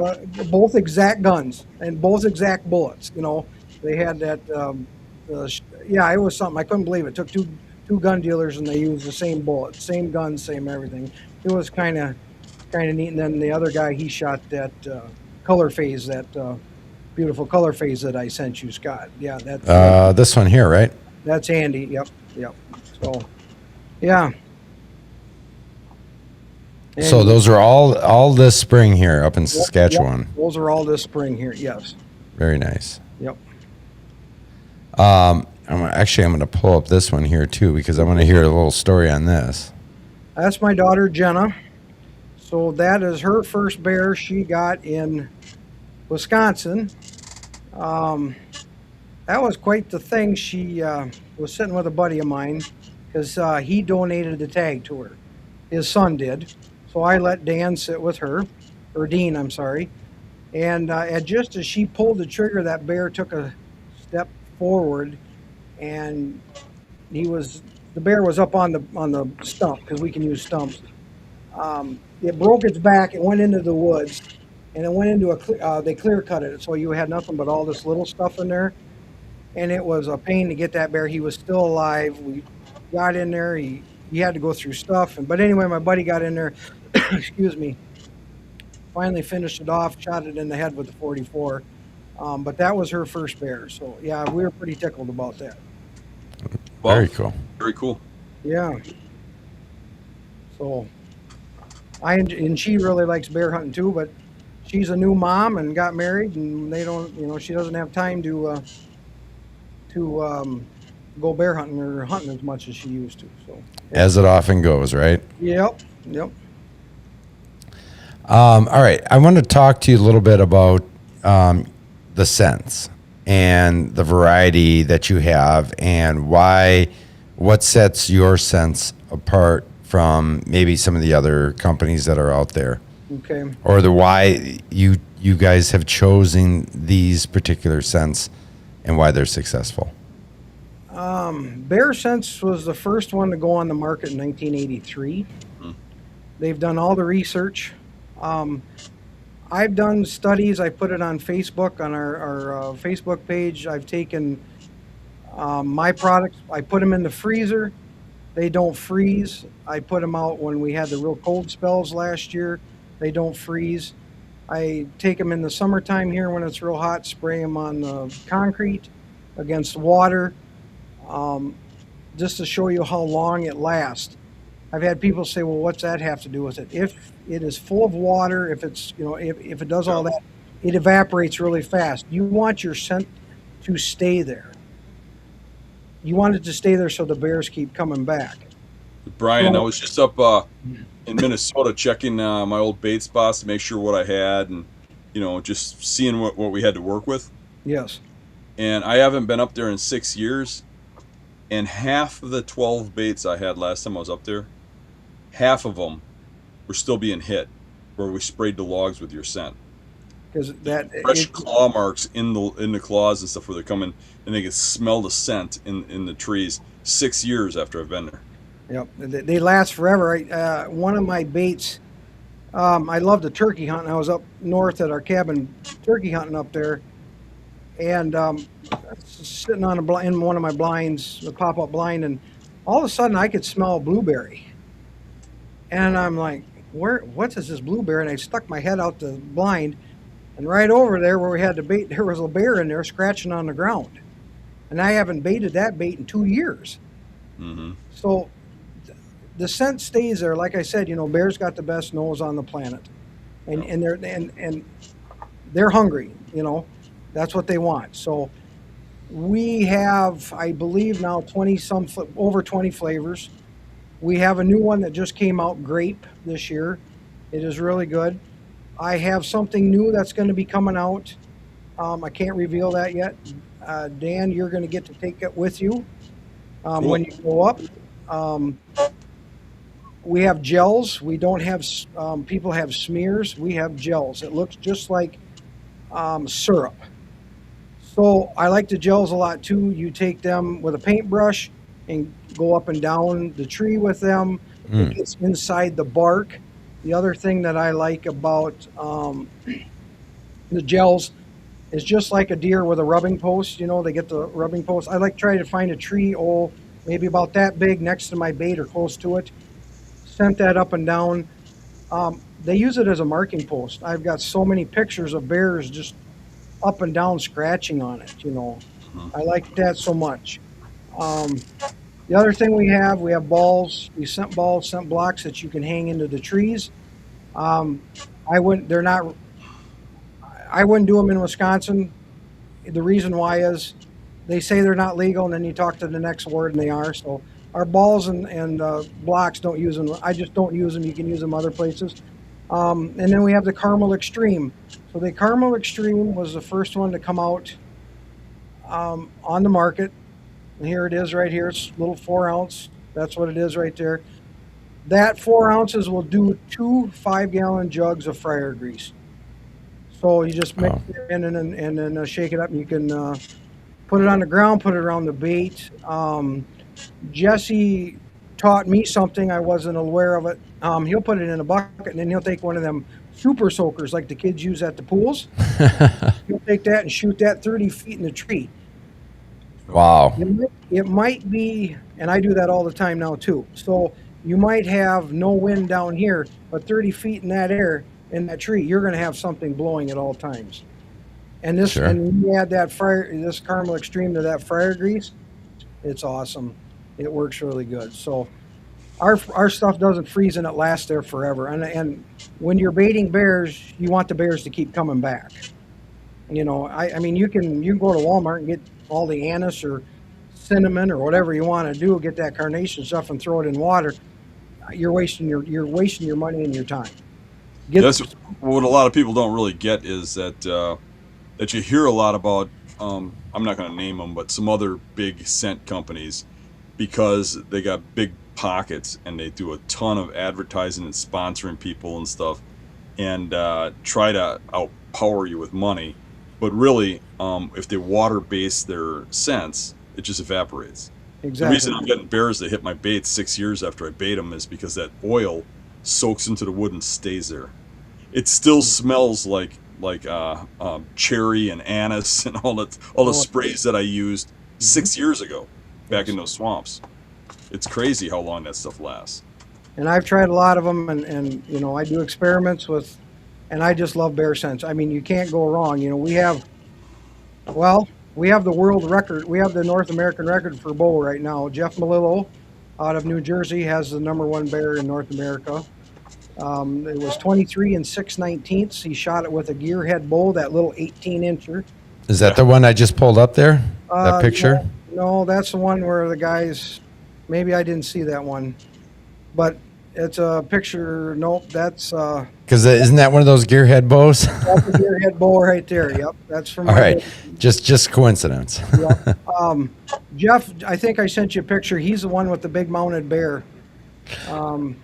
both exact guns and both exact bullets. They had that. It was something. I couldn't believe it. Took two gun dealers and they used the same bullets, same guns, same everything. It was kind of neat. And then the other guy, he shot that color phase, that beautiful color phase that I sent you, Scott. Yeah, that's this one here, right? That's Andy. Yep. So, yeah. And so those are all this spring here up in Saskatchewan. Yep, those are all this spring here. Yes. Very nice. Yep. I'm going to pull up this one here too because I want to hear a little story on this. That's my daughter Jenna. So that is her first bear she got in Wisconsin. That was quite the thing. She was sitting with a buddy of mine because he donated the tag to her. His son did. So I let Dan sit with her, or Dean, I'm sorry. And just as she pulled the trigger, that bear took a step forward, and the bear was up on the stump because we can use stumps. It broke its back. It went into the woods, and it went into they clear cut it, so you had nothing but all this little stuff in there. And it was a pain to get that bear. He was still alive. We got in there. He had to go through stuff. But anyway, my buddy got in there. Excuse me. Finally finished it off. Shot it in the head with the 44. But that was her first bear. So yeah, we were pretty tickled about that. Very cool. Very cool. Yeah. So and she really likes bear hunting too. But she's a new mom and got married, and they don't. She doesn't have time to go bear hunting or hunting as much as she used to. So as it often goes, right? Yep. All right, I want to talk to you a little bit about the scents and the variety that you have and what sets your scents apart from maybe some of the other companies that are out there, Okay. or the why you guys have chosen these particular scents and why they're successful. Bear Sense was the first one to go on the market in 1983. They've done all the research. I've done studies. I put it on Facebook, on our Facebook page. I've taken my products. I put them in the freezer. They don't freeze. I put them out when we had the real cold spells last year. They don't freeze. I take them in the summertime here when it's real hot, spray them on the concrete against water, just to show you how long it lasts. I've had people say, well, what's that have to do with it? If it is full of water, if it's, if it does all that, it evaporates really fast. You want your scent to stay there. You want it to stay there so the bears keep coming back. Bryan, I was just up in Minnesota checking my old bait spots to make sure what I had, and just seeing what we had to work with. Yes. And I haven't been up there in 6 years, and half of the 12 baits I had last time I was up there, half of them were still being hit where we sprayed the logs with your scent. Because that Fresh claw marks in the claws and stuff where they're coming, and they can smell the scent in the trees 6 years after I've been there. Yep, they last forever. One of my baits, I love the turkey hunting. I was up north at our cabin turkey hunting up there, and sitting on in one of my blinds, the pop-up blind, and all of a sudden I could smell a blueberry. And I'm like, what is this blueberry? And I stuck my head out the blind, and right over there where we had the bait, there was a bear in there scratching on the ground. And I haven't baited that bait in 2 years. Mm-hmm. So the scent stays there. Like I said, bears got the best nose on the planet, and they're hungry. That's what they want. So we have, I believe now, over 20 flavors. We have a new one that just came out, grape, this year. It is really good. I have something new that's going to be coming out. I can't reveal that yet. Dan, you're going to get to take it with you when you go up. We have gels. We don't have, people have smears. We have gels. It looks just like syrup. So I like the gels a lot too. You take them with a paintbrush and go up and down the tree with them. It gets inside the bark. The other thing that I like about the gels is just like a deer with a rubbing post. They get the rubbing post. I like trying to find a tree, maybe about that big next to my bait or close to it. Scent that up and down. They use it as a marking post. I've got so many pictures of bears just up and down scratching on it. I like that so much. The other thing we have balls. We scent balls, scent blocks that you can hang into the trees. I wouldn't do them in Wisconsin. The reason why is they say they're not legal, and then you talk to the next ward and they are. So our balls and blocks, don't use them. I just don't use them. You can use them other places. And then we have the Caramel Extreme. So the Caramel Extreme was the first one to come out on the market. And here it is right here. It's a little 4 ounce. That's what it is right there. That 4 ounces will do 2 5-gallon jugs of fryer grease. So you just mix it in and then shake it up. And you can put it on the ground, put it around the bait. Jesse taught me something. I wasn't aware of it. He'll put it in a bucket, and then he'll take one of them super soakers like the kids use at the pools. He'll take that and shoot that 30 feet in the tree. Wow. It might be, and I do that all the time now too. So you might have no wind down here, but 30 feet in that air, in that tree, you're going to have something blowing at all times. And this, and you add this Caramel Extreme to that fryer grease, it's awesome. It works really good. So our stuff doesn't freeze and it lasts there forever. And when you're baiting bears, you want the bears to keep coming back. I mean, you can go to Walmart and get all the anise or cinnamon or whatever you want to do, get that carnation stuff and throw it in water. You're wasting your money and your time. That's what a lot of people don't really get is that that you hear a lot about. I'm not going to name them, but some other big scent companies, because they got big pockets, and they do a ton of advertising and sponsoring people and stuff, and try to outpower you with money. But really, if they water base their scents, it just evaporates. Exactly. The reason I'm getting bears that hit my baits 6 years after I bait them is because that oil soaks into the wood and stays there. It still smells like cherry and anise and all the sprays that I used 6 years ago back in those swamps. It's crazy how long that stuff lasts. And I've tried a lot of them, and you know, I do experiments with, and I just love bear scents. I mean, you can't go wrong. You know, we have the world record. We have the North American record for bow right now. Jeff Malillo out of New Jersey has the #1 bear in North America. It was 23 6/19. He shot it with a gearhead bow, that little 18-incher. Is that the one I just pulled up there? That picture? No, that's the one where the guys, maybe I didn't see that one, but it's a picture. Nope, that's Because isn't that one of those gearhead bows? that's a gearhead bow right there. Yep, that's from. All right, just coincidence. Yep. Jeff, I think I sent you a picture. He's the one with the big mounted bear.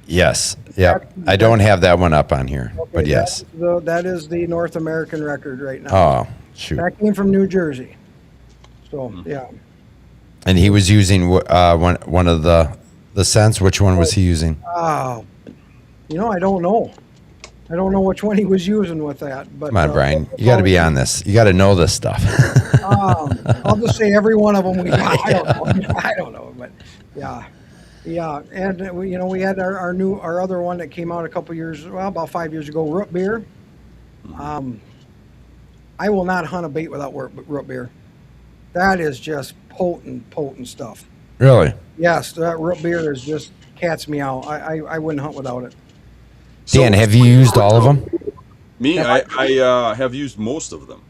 Yes. Yep. I don't have that one up on here, Okay, but yes. that is the North American record right now. Oh, shoot. That came from New Jersey. So yeah. And he was using one of the scents. Which one was he using? Oh, you know, I don't know. I don't know which one he was using with that. But Come on, Brian. You got to be on this. You got to know this stuff. I'll just say every one of them we got. I don't know. I don't know, but yeah. Yeah, and we had our other one that came out about 5 years ago, root beer. I will not hunt a bait without root beer. That is just potent stuff. Really? Yes, that root beer is just cat's meow. I wouldn't hunt without it. Dan, have you used all of them? Me, I have used most of them.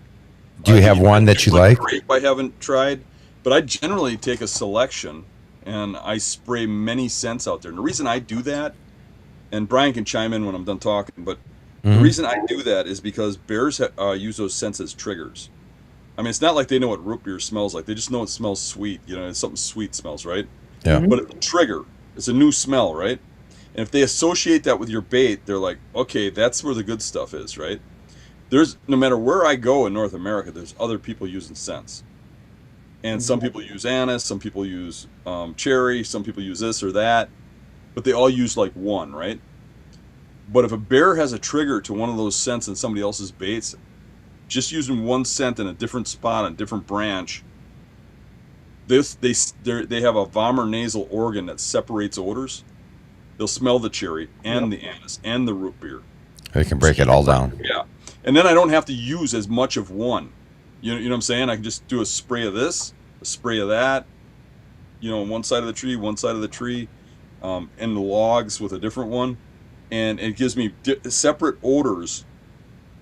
Do you have one that you like? Grape I haven't tried, but I generally take a selection and I spray many scents out there. And the reason I do that, and Brian can chime in when I'm done talking, but the reason I do that is because bears use those scents as triggers. I mean, it's not like they know what root beer smells like. They just know it smells sweet. You know, it's something sweet smells, right? Yeah. But it's a trigger. It's a new smell, right? And if they associate that with your bait, they're like, okay, that's where the good stuff is, right? No matter where I go in North America, there's other people using scents. And some people use anise, some people use cherry, some people use this or that, but they all use like one, right? But if a bear has a trigger to one of those scents in somebody else's baits, just using one scent in a different spot on a different branch, they have a vomer nasal organ that separates odors. They'll smell the cherry and the anise and the root beer. They can break it all down. Yeah, and then I don't have to use as much of one. You know what I'm saying? I can just do a spray of this, a spray of that, on one side of the tree, and the logs with a different one. And it gives me separate odors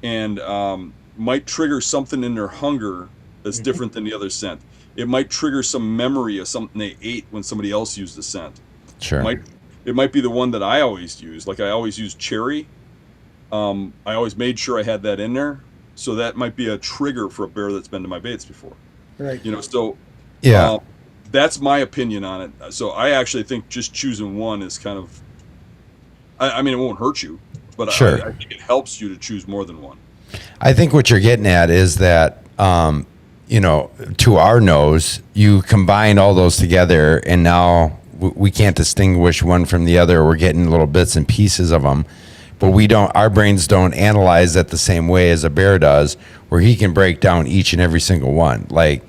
and might trigger something in their hunger that's different than the other scent. It might trigger some memory of something they ate when somebody else used the scent. Sure. It might be the one that I always use. Like I always use cherry. I always made sure I had that in there. So that might be a trigger for a bear that's been to my baits before. Right. So Yeah. that's my opinion on it. So I actually think just choosing one is kind of, I mean, it won't hurt you, but Sure. I think it helps you to choose more than one. I think what you're getting at is that, to our nose, you combine all those together, and now we can't distinguish one from the other. We're getting little bits and pieces of them, but our brains don't analyze that the same way as a bear does, where he can break down each and every single one. Like,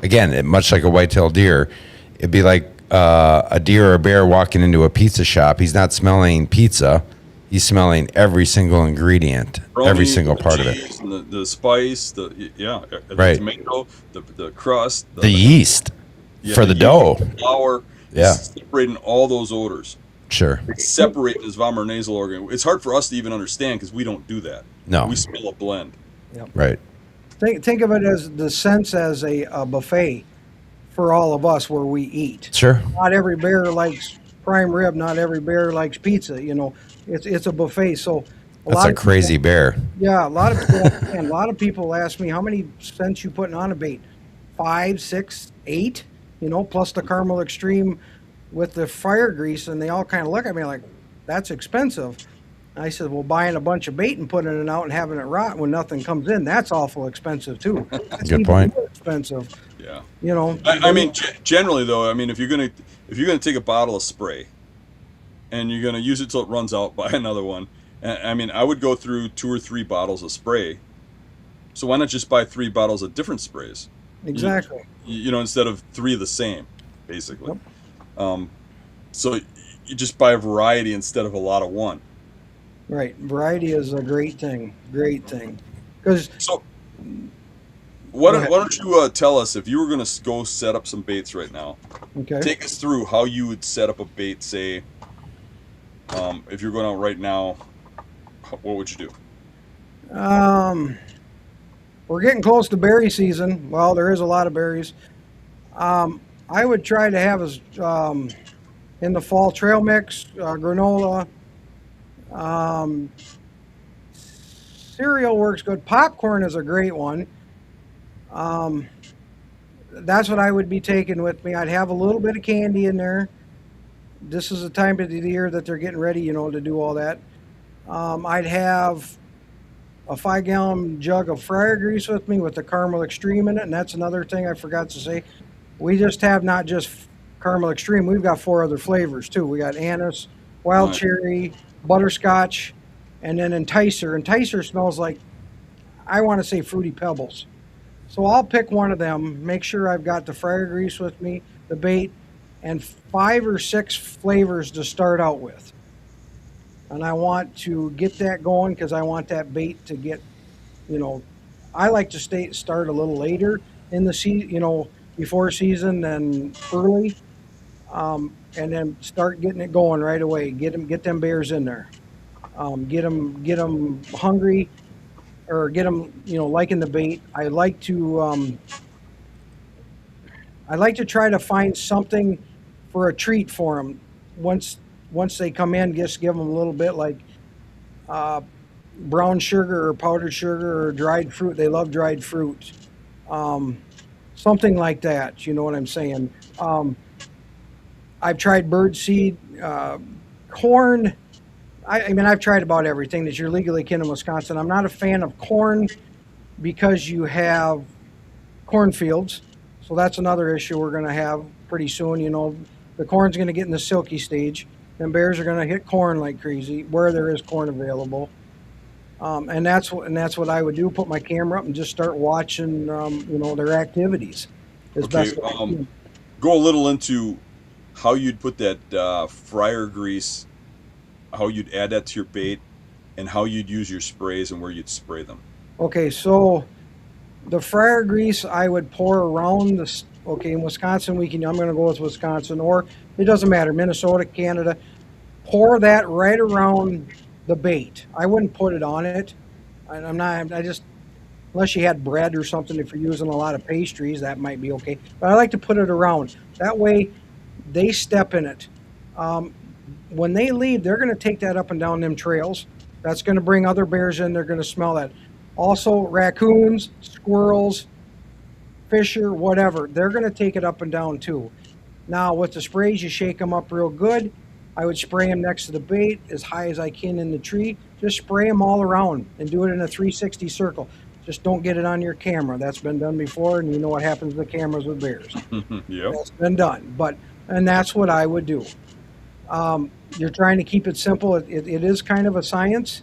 again, much like a white-tailed deer, it'd be like a deer or a bear walking into a pizza shop. He's not smelling pizza. He's smelling every single ingredient, every single part of it. And the spice, the Right. tomato, the crust, The yeast for the dough. The flour, Yeah. separating all those odors. Sure. Separate his vomer nasal organ. It's hard for us to even understand because we don't do that. No. We smell a blend. Right. Think of it as the sense as a buffet for all of us where we eat. Sure. Not every bear likes prime rib. Not every bear likes pizza. It's a buffet. So That's a crazy bear. Yeah, a lot of people ask me how many cents you putting on a bait. 5, 6, 8. Plus the Caramel Extreme with the fire grease, and they all kind of look at me like, that's expensive. I said, well, buying a bunch of bait and putting it out and having it rot when nothing comes in, that's awful expensive too. That's Good even point. more expensive. Yeah. You know, I mean, generally though, I mean, if you're gonna take a bottle of spray, and you're gonna use it till it runs out, buy another one. And, I mean, I would go through 2 or 3 bottles of spray. So why not just buy 3 bottles of different sprays? exactly. You know, instead of 3 of the same, basically. Yep. So you just buy a variety instead of a lot of one. Right. Variety is a great thing. Great thing. Because So Go why ahead. don't you tell us, if you were going to go set up some baits right now, okay. take us through how you would set up a bait, say, if you're going out right now, what would you do? We're getting close to berry season. Well, there is a lot of berries. I would try to have as in the fall trail mix, granola. Cereal works good. Popcorn is a great one. That's what I would be taking with me. I'd have a little bit of candy in there. This is the time of the year that they're getting ready, you know, to do all that. I'd have a 5-gallon jug of fryer grease with me with the caramel extreme in it, and that's another thing I forgot to say. We just have not just caramel extreme. We've got 4 other flavors too. We got anise, wild Nice. cherry, butterscotch, and then enticer. Enticer smells like, I want to say, fruity pebbles. So I'll pick one of them, make sure I've got the fryer grease with me, the bait, and 5 or 6 flavors to start out with. And I want to get that going because I want that bait to get, you know, I like to start a little later in the season, you know, before season than early, and then start getting it going right away. Get them bears in there, get them hungry, or get them, you know, liking the bait. I like to try to find something for a treat for them once they come in. Just give them a little bit, like brown sugar or powdered sugar or dried fruit. They love dried fruit. Something like that. You know what I'm saying? I've tried bird seed, corn. I mean, I've tried about everything that you're legally can in Wisconsin. I'm not a fan of corn because you have cornfields. So that's another issue we're going to have pretty soon. You know, the corn's going to get in the silky stage, and bears are going to hit corn like crazy where there is corn available. And that's what I would do. Put my camera up and just start watching, you know, their activities as Okay, best as I can. go a little into how you'd put that fryer grease, how you'd add that to your bait, and how you'd use your sprays and where you'd spray them. Okay, so the fryer grease I would pour around the. Okay, in Wisconsin I'm going to go with Wisconsin, or it doesn't matter, Minnesota, Canada. Pour that right around the bait. I wouldn't put it on it. I just, unless you had bread or something, if you're using a lot of pastries, that might be okay. But I like to put it around. That way they step in it. When they leave, they're going to take that up and down them trails. That's going to bring other bears in. They're going to smell that. Also, raccoons, squirrels, fisher, whatever, they're going to take it up and down too. Now, with the sprays, you shake them up real good. I would spray them next to the bait as high as I can in the tree. Just spray them all around and do it in a 360 circle. Just don't get it on your camera. That's been done before, and you know what happens to the cameras with bears. Yep. That's been done. And that's what I would do. You're trying to keep it simple. It is kind of a science,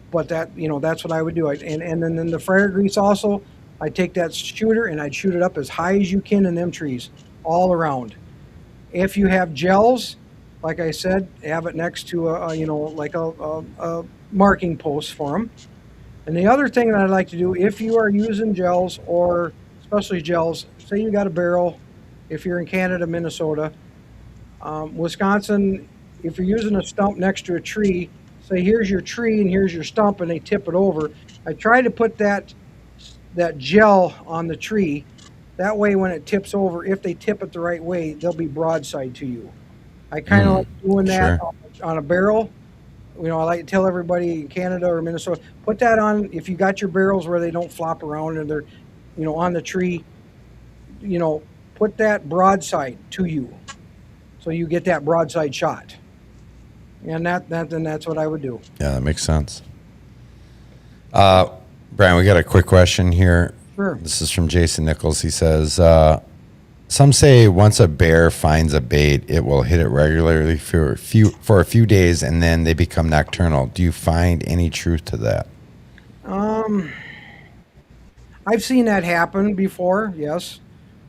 but that, you know, that's what I would do. And then the fryer grease also, I take that shooter and I'd shoot it up as high as you can in them trees, all around. If you have gels, like I said, have it next to a marking post for them. And the other thing that I'd like to do, if you are using gels, or especially gels, say you got a barrel, if you're in Canada, Minnesota, Wisconsin, if you're using a stump next to a tree, say here's your tree and here's your stump, and they tip it over. I try to put that gel on the tree. That way when it tips over, if they tip it the right way, they'll be broadside to you. I kind of like doing that on a barrel. You know, I like to tell everybody in Canada or Minnesota, put that on if you got your barrels where they don't flop around and they're, you know, on the tree, you know, put that broadside to you. so you get that broadside shot. And that's what I would do. Yeah, that makes sense. Brian, we got a quick question here. Sure. This is from Jason Nichols. He says, some say once a bear finds a bait, it will hit it regularly for a few days, and then they become nocturnal. Do you find any truth to that? I've seen that happen before, yes.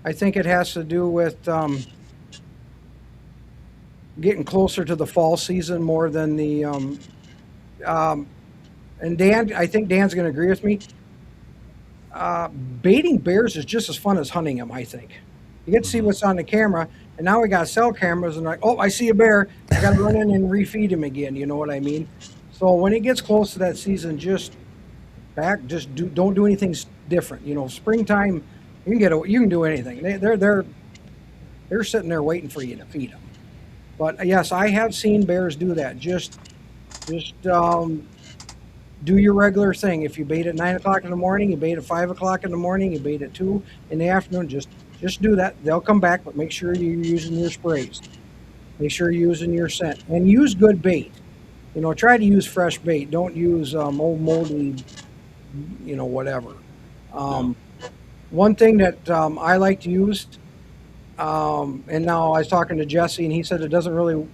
I think it has to do with getting closer to the fall season more than the and Dan, I think Dan's going to agree with me. Baiting bears is just as fun as hunting them, I think. You get to see what's on the camera, and now we got cell cameras, and like, oh, I see a bear. I got to run in and refeed him again. You know what I mean? So when it gets close to that season, don't do anything different. You know, springtime, you can do anything. They're sitting there waiting for you to feed them. But yes, I have seen bears do that. Just do your regular thing. If you bait at 9 o'clock in the morning, you bait at 5 o'clock in the morning, you bait at 2 in the afternoon, just do that. They'll come back, but make sure you're using your sprays. Make sure you're using your scent. And use good bait. You know, try to use fresh bait. Don't use old moldy, you know, whatever. One thing that I like to use, and now I was talking to Jesse, and he said it doesn't really,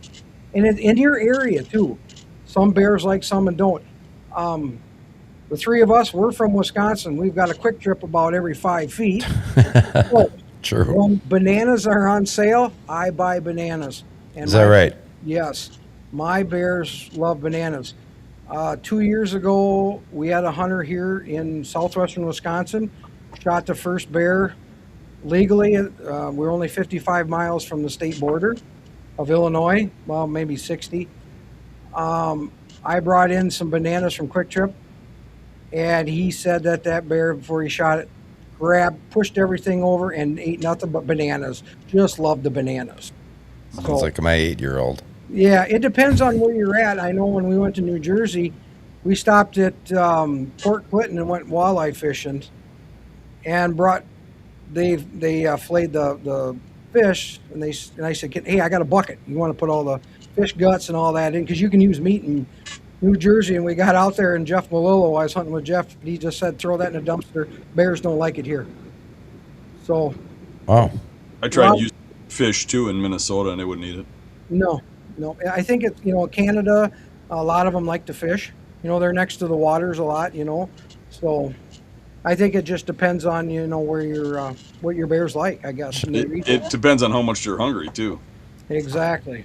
and in your area too. Some bears like some and don't. The three of us, we're from Wisconsin. We've got a quick trip about every 5 feet. So, True. when bananas are on sale, I buy bananas. And Is that right? Yes. My bears love bananas. 2 years ago, we had a hunter here in southwestern Wisconsin, shot the first bear legally. We're only 55 miles from the state border of Illinois, well, maybe 60. I brought in some bananas from Quick Trip, and he said that bear, before he shot it, pushed everything over and ate nothing but bananas. Just loved the bananas. Sounds like my 8-year-old. Yeah, it depends on where you're at. I know when we went to New Jersey, we stopped at Port Clinton and went walleye fishing, and they flayed the fish, and I said, hey, I got a bucket. You want to put all the fish guts and all that in, because you can use meat in New Jersey. And we got out there, and Jeff Malillo, I was hunting with Jeff, he just said, throw that in a dumpster. Bears don't like it here. So, Wow. I tried using fish too in Minnesota, and they wouldn't eat it. no. I think it's, Canada, a lot of them like to fish. They're next to the waters a lot, So I think it just depends on, where what your bears like, I guess. It depends on how much they're hungry too. Exactly.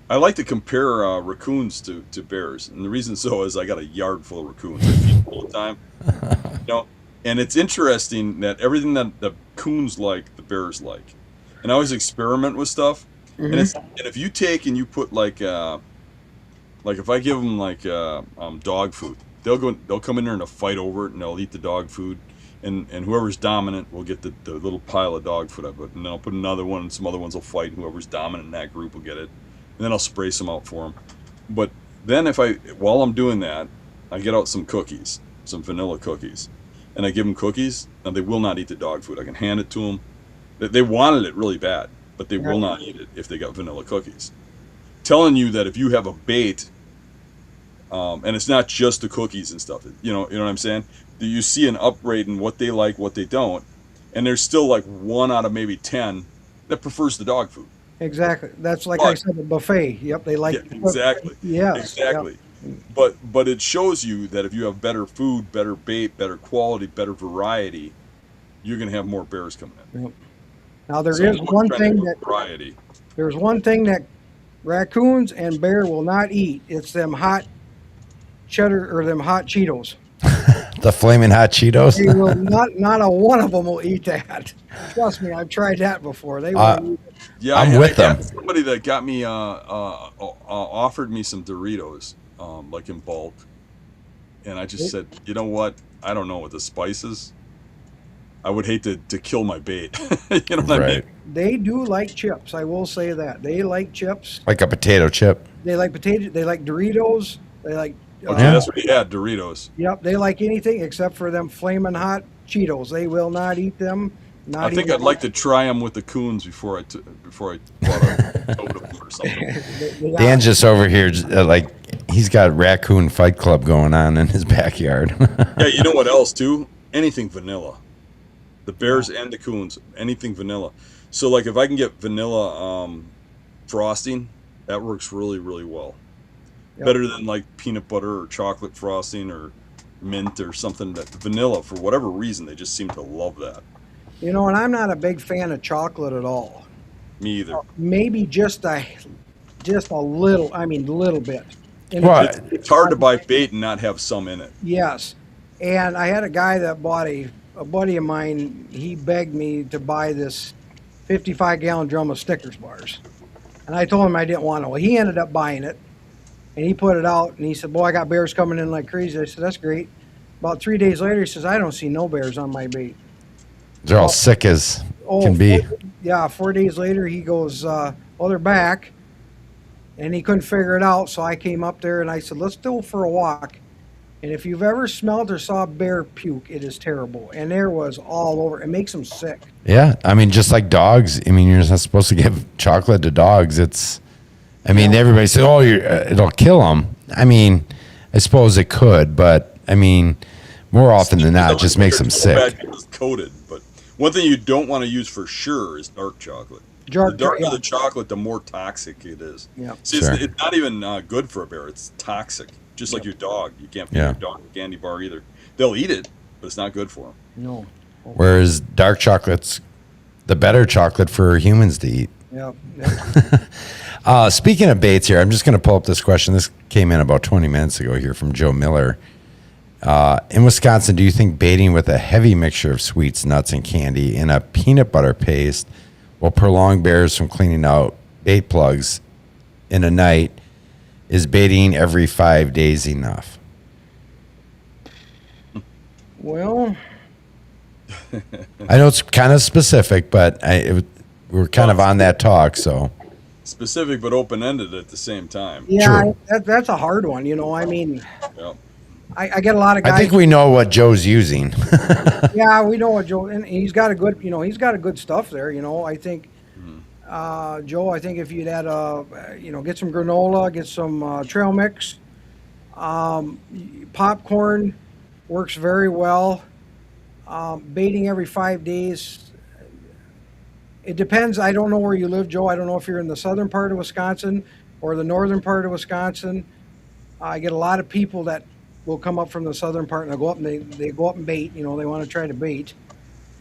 I like to compare raccoons to bears, and the reason so is I got a yard full of raccoons. I feed them all the time. And it's interesting that everything that the coons like, the bears like. And I always experiment with stuff. Mm-hmm. And if you take and you put like if I give them dog food, they'll come in there and they'll fight over it, and they'll eat the dog food. And whoever's dominant will get the little pile of dog food I put, and then I'll put another one, and some other ones will fight, and whoever's dominant in that group will get it. And then I'll spray some out for them. But then while I'm doing that, I get out some cookies, some vanilla cookies, and I give them cookies. Now they will not eat the dog food. I can hand it to them. They wanted it really bad, but they will not eat it if they got vanilla cookies. Telling you that if you have a bait, and it's not just the cookies and stuff, you know what I'm saying? You see an uprate in what they like, what they don't, and there's still like 1 out of maybe 10 that prefers the dog food. Exactly. That's like I said, the buffet. Yep, they like. Yeah, exactly. Yeah. Exactly. Yep. But it shows you that if you have better food, better bait, better quality, better variety, you're going to have more bears coming in. Yep. Now there's one thing that raccoons and bear will not eat. It's them hot cheddar or them hot Cheetos. The flaming hot Cheetos. They will not a one of them will eat that. Trust me, I've tried that before. They will eat it. Yeah, I'm with them. Somebody that got me offered me some Doritos, like in bulk, and I just said, you know what? I don't know, with the spices, I would hate to kill my bait. You know what I mean? They do like chips. I will say that they like chips. Like a potato chip. They like potato. They like Doritos. They like. Okay, that's what he had, Doritos. Yep, they like anything except for them flaming hot Cheetos. They will not eat them. Not I think even- I'd like to try them with the coons before I bought a totem or something. Yeah. Dan's just over here, like he's got raccoon fight club going on in his backyard. Yeah, you know what else too? Anything vanilla. The bears and the coons, anything vanilla. So like if I can get vanilla frosting, that works really, really well. Yep. Better than like peanut butter or chocolate frosting or mint or something. That vanilla, for whatever reason, they just seem to love that. You know, and I'm not a big fan of chocolate at all. Me either. Maybe just a little. I mean, a little bit. And What? It's hard to buy bait and not have some in it. Yes, and I had a guy that bought a buddy of mine. He begged me to buy this 55-gallon drum of Snickers bars, and I told him I didn't want to. Well, he ended up buying it, and he put it out, and he said, "Boy, I got bears coming in like crazy." I said, "That's great." About 3 days later, he says, "I don't see no bears on my bait." They're all sick as Oh, can be. 4 days later, he goes, "Well, they're back," and he couldn't figure it out. So I came up there and I said, "Let's go for a walk." And if you've ever smelled or saw bear puke, it is terrible. And there was all over. It makes them sick. Yeah, I mean, just like dogs. I mean, you're not supposed to give chocolate to dogs. I mean, everybody says, "Oh, it'll kill them." I mean, I suppose it could, but I mean, more often than not, it just makes them sick. Bad because it's coated, but one thing you don't want to use for sure is dark chocolate. The darker the chocolate, the more toxic it is. Yeah. See, Sure. it's not even good for a bear. It's toxic, just like your dog. You can't feed Yeah. your dog a candy bar either. They'll eat it, but it's not good for them. No. Whereas dark chocolate's the better chocolate for humans to eat. Yeah. Speaking of baits here, I'm just going to pull up this question. This came in about 20 minutes ago here from Joe Miller. In Wisconsin, do you think baiting with a heavy mixture of sweets, nuts, and candy in a peanut butter paste will prolong bears from cleaning out bait plugs in a night? Is baiting every 5 days enough? Well, I know it's kind of specific, but we're kind of on that talk, so. Specific but open-ended at the same time. yeah, True. that's a hard one. You know, I mean, Yeah. I get a lot of guys. I think we know what Joe's using. Yeah, we know what Joe, and he's got a good, he's got a good stuff there. I think, Joe, I think if you'd add get some granola, get some trail mix, popcorn works very well. Baiting every 5 days. It depends. I don't know where you live, Joe. I don't know if you're in the southern part of Wisconsin or the northern part of Wisconsin. I get a lot of people that will come up from the southern part and they'll go up and they go up and bait. They want to try to bait.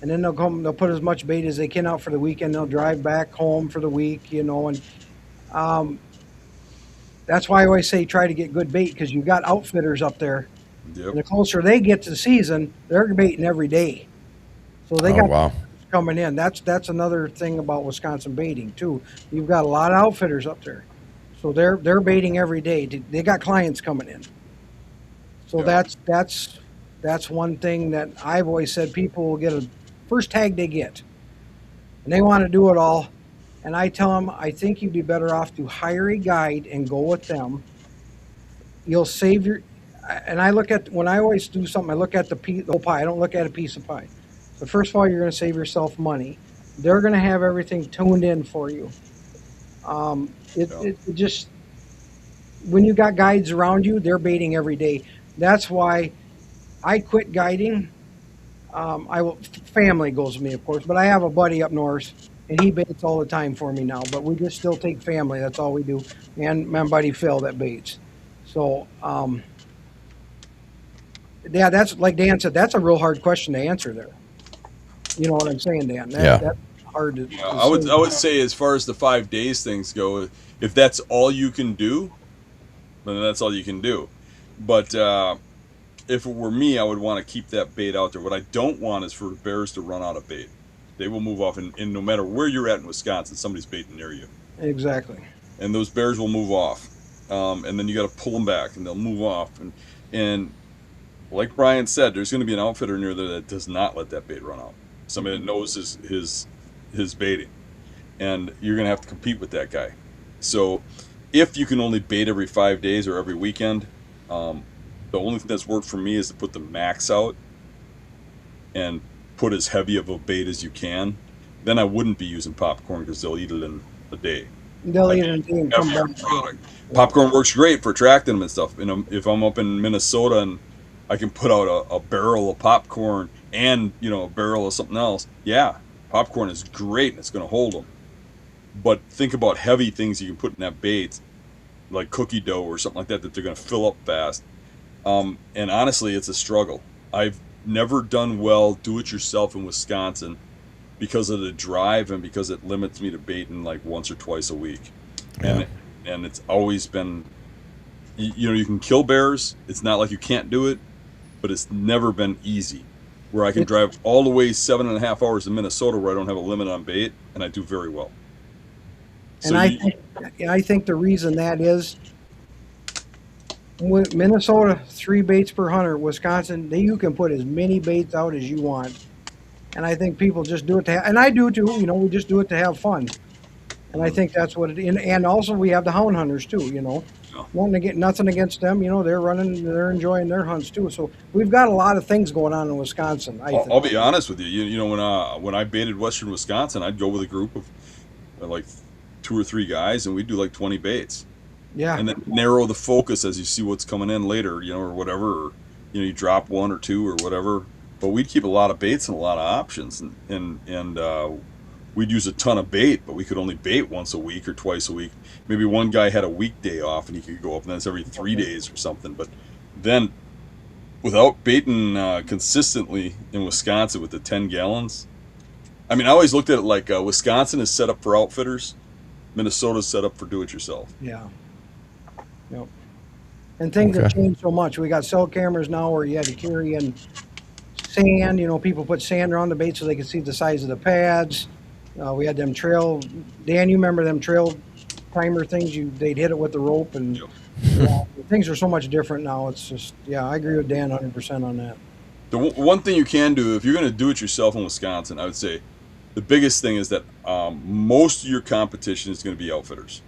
And then they'll put as much bait as they can out for the weekend. They'll drive back home for the week, and that's why I always say try to get good bait, because you've got outfitters up there. Yep. And the closer they get to the season, they're baiting every day. So they Oh, got wow. coming in. That's another thing about Wisconsin baiting too. You've got a lot of outfitters up there. So they're baiting every day. They got clients coming in. So Yeah. that's one thing that I've always said, people will get a first tag they get. And they want to do it all. And I tell them, I think you'd be better off to hire a guide and go with them. You'll save and I look at, when I always do something, I look at the whole pie. I don't look at a piece of pie. So first of all, you're going to save yourself money. They're going to have everything tuned in for you. It just, when you got guides around you, they're baiting every day. That's why I quit guiding. Family goes with me, of course, but I have a buddy up north, and he baits all the time for me now. But we just still take family. That's all we do. And my buddy Phil that baits. So, yeah, that's like Dan said. That's a real hard question to answer there. You know what I'm saying, Dan? That's hard to. Yeah, I would say, as far as the 5 days things go, if that's all you can do, then that's all you can do. But if it were me, I would want to keep that bait out there. What I don't want is for bears to run out of bait. They will move off, and no matter where you're at in Wisconsin, somebody's baiting near you. Exactly. And those bears will move off, and then you got to pull them back, and they'll move off. And like Bryan said, there's going to be an outfitter near there that does not let that bait run out. Somebody that knows his baiting, and you're going to have to compete with that guy. So if you can only bait every 5 days or every weekend, the only thing that's worked for me is to put the max out and put as heavy of a bait as you can, then I wouldn't be using popcorn because they'll eat it in a day. They'll eat it and come back. Product. Popcorn works great for attracting them and stuff. If I'm up in Minnesota and I can put out a barrel of popcorn and a barrel of something else, yeah, popcorn is great and it's going to hold them. But think about heavy things you can put in that bait, like cookie dough or something like that they're going to fill up fast. And honestly, it's a struggle. I've never done well do-it-yourself in Wisconsin because of the drive and because it limits me to baiting like once or twice a week. Yeah. And it's always been, you can kill bears. It's not like you can't do it, but it's never been easy. Where I can drive all the way 7.5 hours to Minnesota where I don't have a limit on bait, and I do very well. And I think the reason that is, Minnesota 3 baits per hunter. Wisconsin, you can put as many baits out as you want. And I think people just do it and I do too. We just do it to have fun. And I think that's what it is. And also we have the hound hunters too. Nothing against them. They're enjoying their hunts too. So we've got a lot of things going on in Wisconsin. I'll be honest with you. When I baited Western Wisconsin, I'd go with a group of like 2 or 3 guys, and we'd do like 20 baits. Yeah. And then narrow the focus as you see what's coming in later, or whatever. Or, you drop 1 or 2 or whatever. But we'd keep a lot of baits and a lot of options, and we'd use a ton of bait, but we could only bait once a week or twice a week. Maybe one guy had a weekday off and he could go up, and that's every 3 days or something. But then, without baiting consistently in Wisconsin with the 10 gallons, I always looked at it like Wisconsin is set up for outfitters, Minnesota's set up for do-it-yourself. Yeah. Yep. And things have changed so much. We got cell cameras now where you had to carry in sand. People put sand around the bait so they could see the size of the pads. We had them trail. Dan, you remember them trail timer things? They'd hit it with the rope, and things are so much different now. It's just, I agree with Dan 100% on that. The one thing you can do if you're going to do it yourself in Wisconsin, I would say the biggest thing is that most of your competition is going to be outfitters,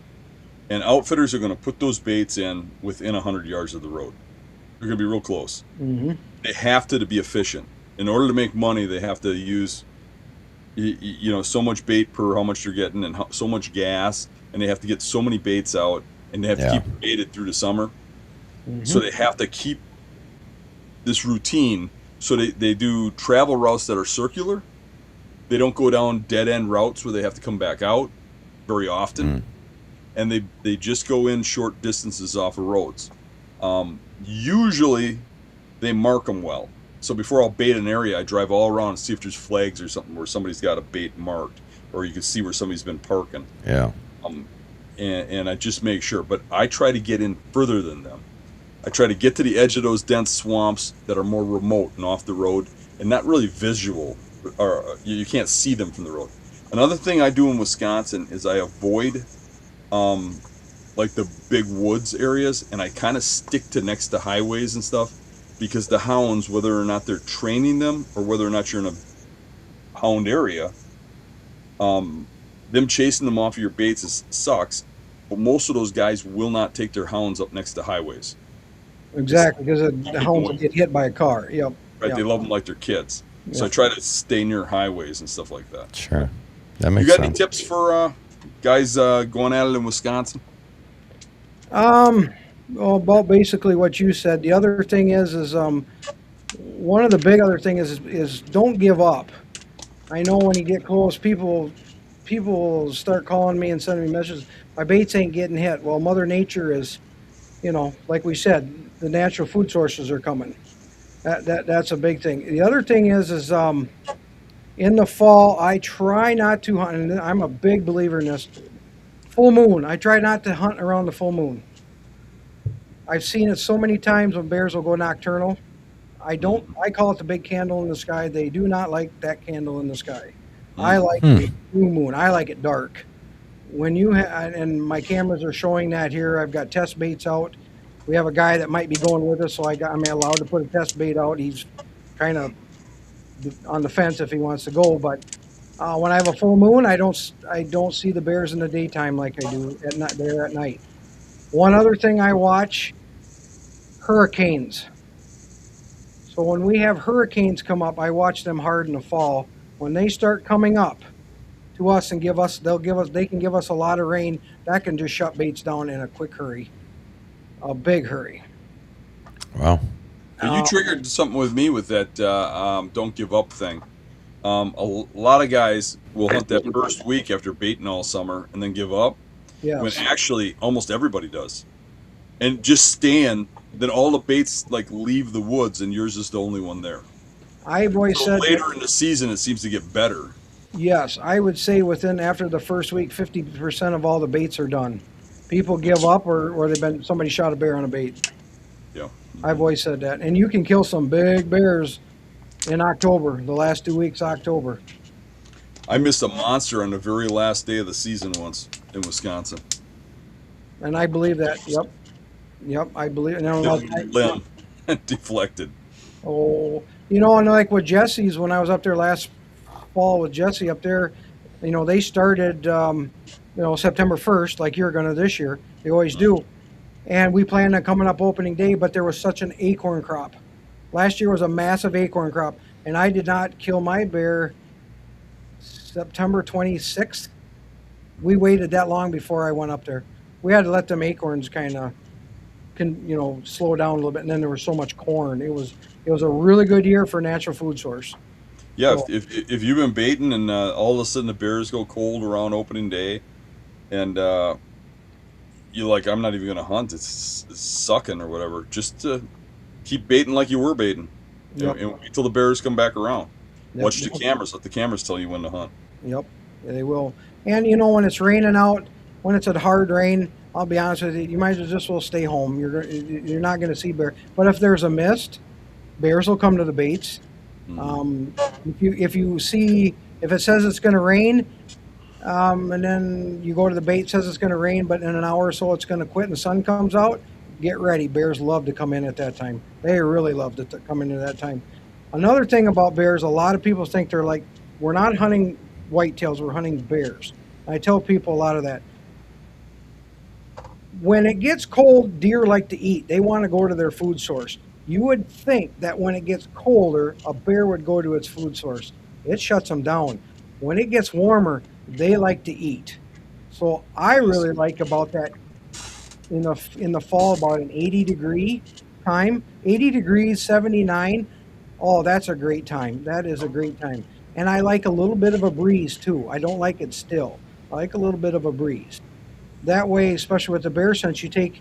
and outfitters are going to put those baits in within 100 yards of the road. They're going to be real close. Mm-hmm. They have to be efficient. In order to make money, they have to use so much bait per how much you're getting, and so much gas, and they have to get so many baits out, and they have to keep it baited through the summer. Mm-hmm. So they have to keep this routine. So they do travel routes that are circular. They don't go down dead end routes where they have to come back out very often. And they just go in short distances off of roads. Usually they mark them well. So before I'll bait an area, I drive all around and see if there's flags or something where somebody's got a bait marked, or you can see where somebody's been parking. Yeah. And I just make sure. But I try to get in further than them. I try to get to the edge of those dense swamps that are more remote and off the road and not really visual, or you can't see them from the road. Another thing I do in Wisconsin is I avoid like the big woods areas, and I kind of stick to next to highways and stuff, because the hounds, whether or not they're training them or whether or not you're in a hound area, them chasing them off of your baits sucks, but most of those guys will not take their hounds up next to highways. Exactly, because the hounds will get hit by a car. Yep. Right, They love them like they're kids. So I try to stay near highways and stuff like that. Sure. That makes sense. You got any tips for guys going at it in Wisconsin? Well, about basically what you said. The other thing is one of the big other thing is don't give up. I know when you get close, people will start calling me and sending me messages. My baits ain't getting hit. Well, Mother Nature is, like we said, the natural food sources are coming. That's a big thing. The other thing is in the fall, I try not to hunt, and I'm a big believer in this. Full moon. I try not to hunt around the full moon. I've seen it so many times when bears will go nocturnal. I call it the big candle in the sky. They do not like that candle in the sky. I like the new moon. I like it dark. When you and my cameras are showing that here. I've got test baits out. We have a guy that might be going with us, so I'm allowed to put a test bait out. He's kind of on the fence if he wants to go, but when I have a full moon, I don't see the bears in the daytime like I do at night. One other thing I watch, hurricanes. So when we have hurricanes come up, I watch them hard in the fall. When they start coming up to us and they can give us a lot of rain. That can just shut baits down in a quick hurry, a big hurry. Well, You triggered something with me with that don't give up thing. A lot of guys will hunt that first week after baiting all summer and then give up. Yes. When actually almost everybody does. And just stand, then all the baits like leave the woods and yours is the only one there. I've always So said later in the season it seems to get better. yes, I would say after the first week, 50% of all the baits are done. People give up or somebody shot a bear on a bait. Yeah. I've always said that. And you can kill some big bears in October, the last 2 weeks of October. I missed a monster on the very last day of the season once in Wisconsin. And I believe that. Yep, I believe. Limb deflected. Oh, and like with Jesse's, when I was up there last fall with Jesse up there, they started, September 1st, like you're going to this year. They always do. And we planned on coming up opening day, but there was such an acorn crop. Last year was a massive acorn crop, and I did not kill my bear September 26th. We waited that long before I went up there. We had to let them acorns kind of slow down a little bit, and then there was so much corn. It was a really good year for natural food source. Yeah, So, if you've been baiting and all of a sudden the bears go cold around opening day, and you're like, I'm not even going to hunt, it's sucking or whatever, just keep baiting like you were baiting. Yep. And wait till the bears come back around. Yep. Watch the cameras. Let the cameras tell you when to hunt. Yep, they will. And when it's raining out, when it's a hard rain, I'll be honest with you, you might as well stay home. You're not going to see bear. But if there's a mist, bears will come to the baits. If it says it's going to rain, and then you go to the bait, says it's going to rain, but in an hour or so it's going to quit and the sun comes out, get ready. Bears love to come in at that time. They really love to come in at that time. Another thing about bears, a lot of people think they're like, we're not hunting whitetails, we're hunting bears. I tell people a lot of that. When it gets cold, deer like to eat. They want to go to their food source. You would think that when it gets colder, a bear would go to its food source. It shuts them down. When it gets warmer, they like to eat. So I really like about that in the fall, about an 80-degree time. 80 degrees, 79. Oh, that's a great time. That is a great time. And I like a little bit of a breeze too. I don't like it still. I like a little bit of a breeze. That way, especially with the bear scents, you take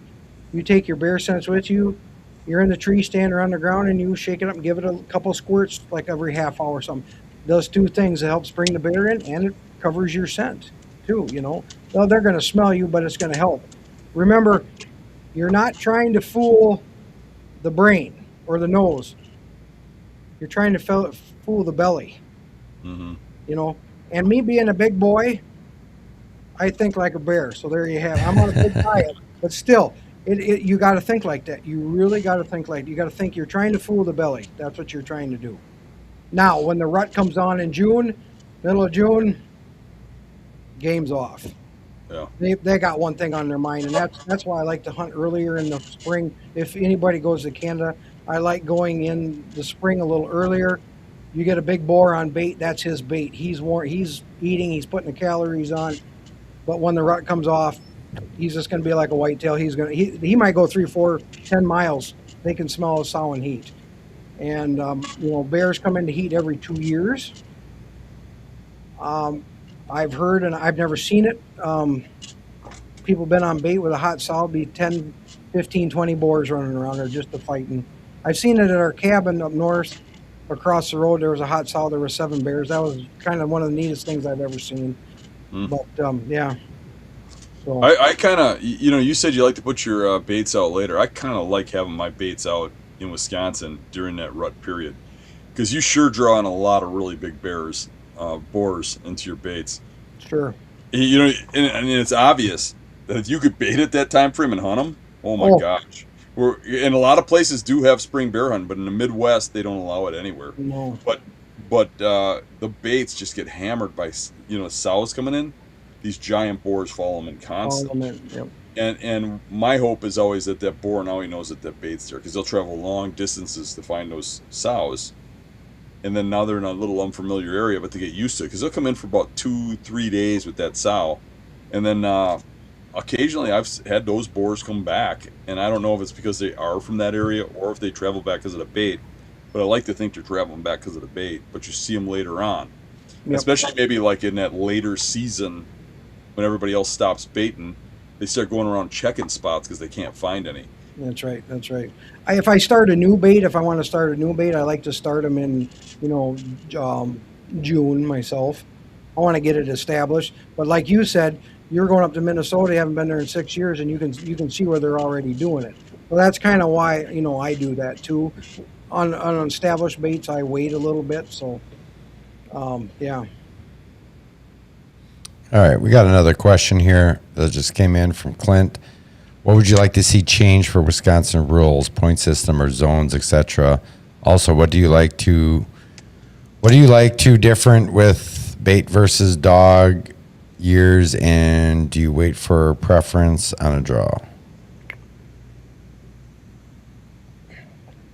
your bear scents with you. You're in the tree, stand around the ground, and you shake it up and give it a couple squirts like every half hour or something. Does two things. It helps bring the bear in, and it covers your scent too, Well, they're going to smell you, but it's going to help. Remember, you're not trying to fool the brain or the nose. You're trying to fool the belly. Mm-hmm. And me being a big boy, I think like a bear. So there you have it. I'm on a big diet, but still, you got to think like that. You really got to think like, you got to think you're trying to fool the belly. That's what you're trying to do. Now, when the rut comes on in June, middle of June, game's off. Yeah. They got one thing on their mind, and that's why I like to hunt earlier in the spring. If anybody goes to Canada, I like going in the spring a little earlier. You get a big boar on bait, that's his bait. He's eating, he's putting the calories on. But when the rut comes off, he's just going to be like a whitetail. He might go 3, 4, 10 miles. They can smell his sow and heat. And bears come into heat every 2 years. I've heard, and I've never seen it. People been on bait with a hot sow, be 10, 15, 20 boars running around there just to fighting. I've seen it at our cabin up north. Across the road, there was a hot sow. There were 7 bears. That was kind of one of the neatest things I've ever seen. But yeah. So I kind of, you said you like to put your baits out later. I kind of like having my baits out in Wisconsin during that rut period, because you sure draw in a lot of really big boars into your baits. sure. And it's obvious that if you could bait at that time frame and hunt them, oh my gosh. And a lot of places do have spring bear hunting, but in the Midwest they don't allow it anywhere. No. But the baits just get hammered by sows coming in. These giant boars follow them in constantly. Yep. And my hope is always that that boar now he knows that that bait's there because they'll travel long distances to find those sows, and then now they're in a little unfamiliar area, but they get used to it because they'll come in for about 2-3 days with that sow, and then occasionally I've had those boars come back, and I don't know if it's because they are from that area or if they travel back because of the bait, but I like to think they're traveling back because of the bait. But you see them later on, Yep. especially maybe like in that later season when everybody else stops baiting. They start going around checking spots because they can't find any. That's right. That's right. If I start a new bait, if I want to start a new bait, I like to start them in, June myself. I want to get it established. But like you said, you're going up to Minnesota. You haven't been there in 6 years, and you can see where they're already doing it. Well, that's kind of why I do that too. On established baits, I wait a little bit. So, yeah. All right, we got another question here that just came in from Clint. What would you like to see change for Wisconsin rules, point system, or zones, etc.? Also, what do you like to different with bait versus dog years, and do you wait for preference on a draw?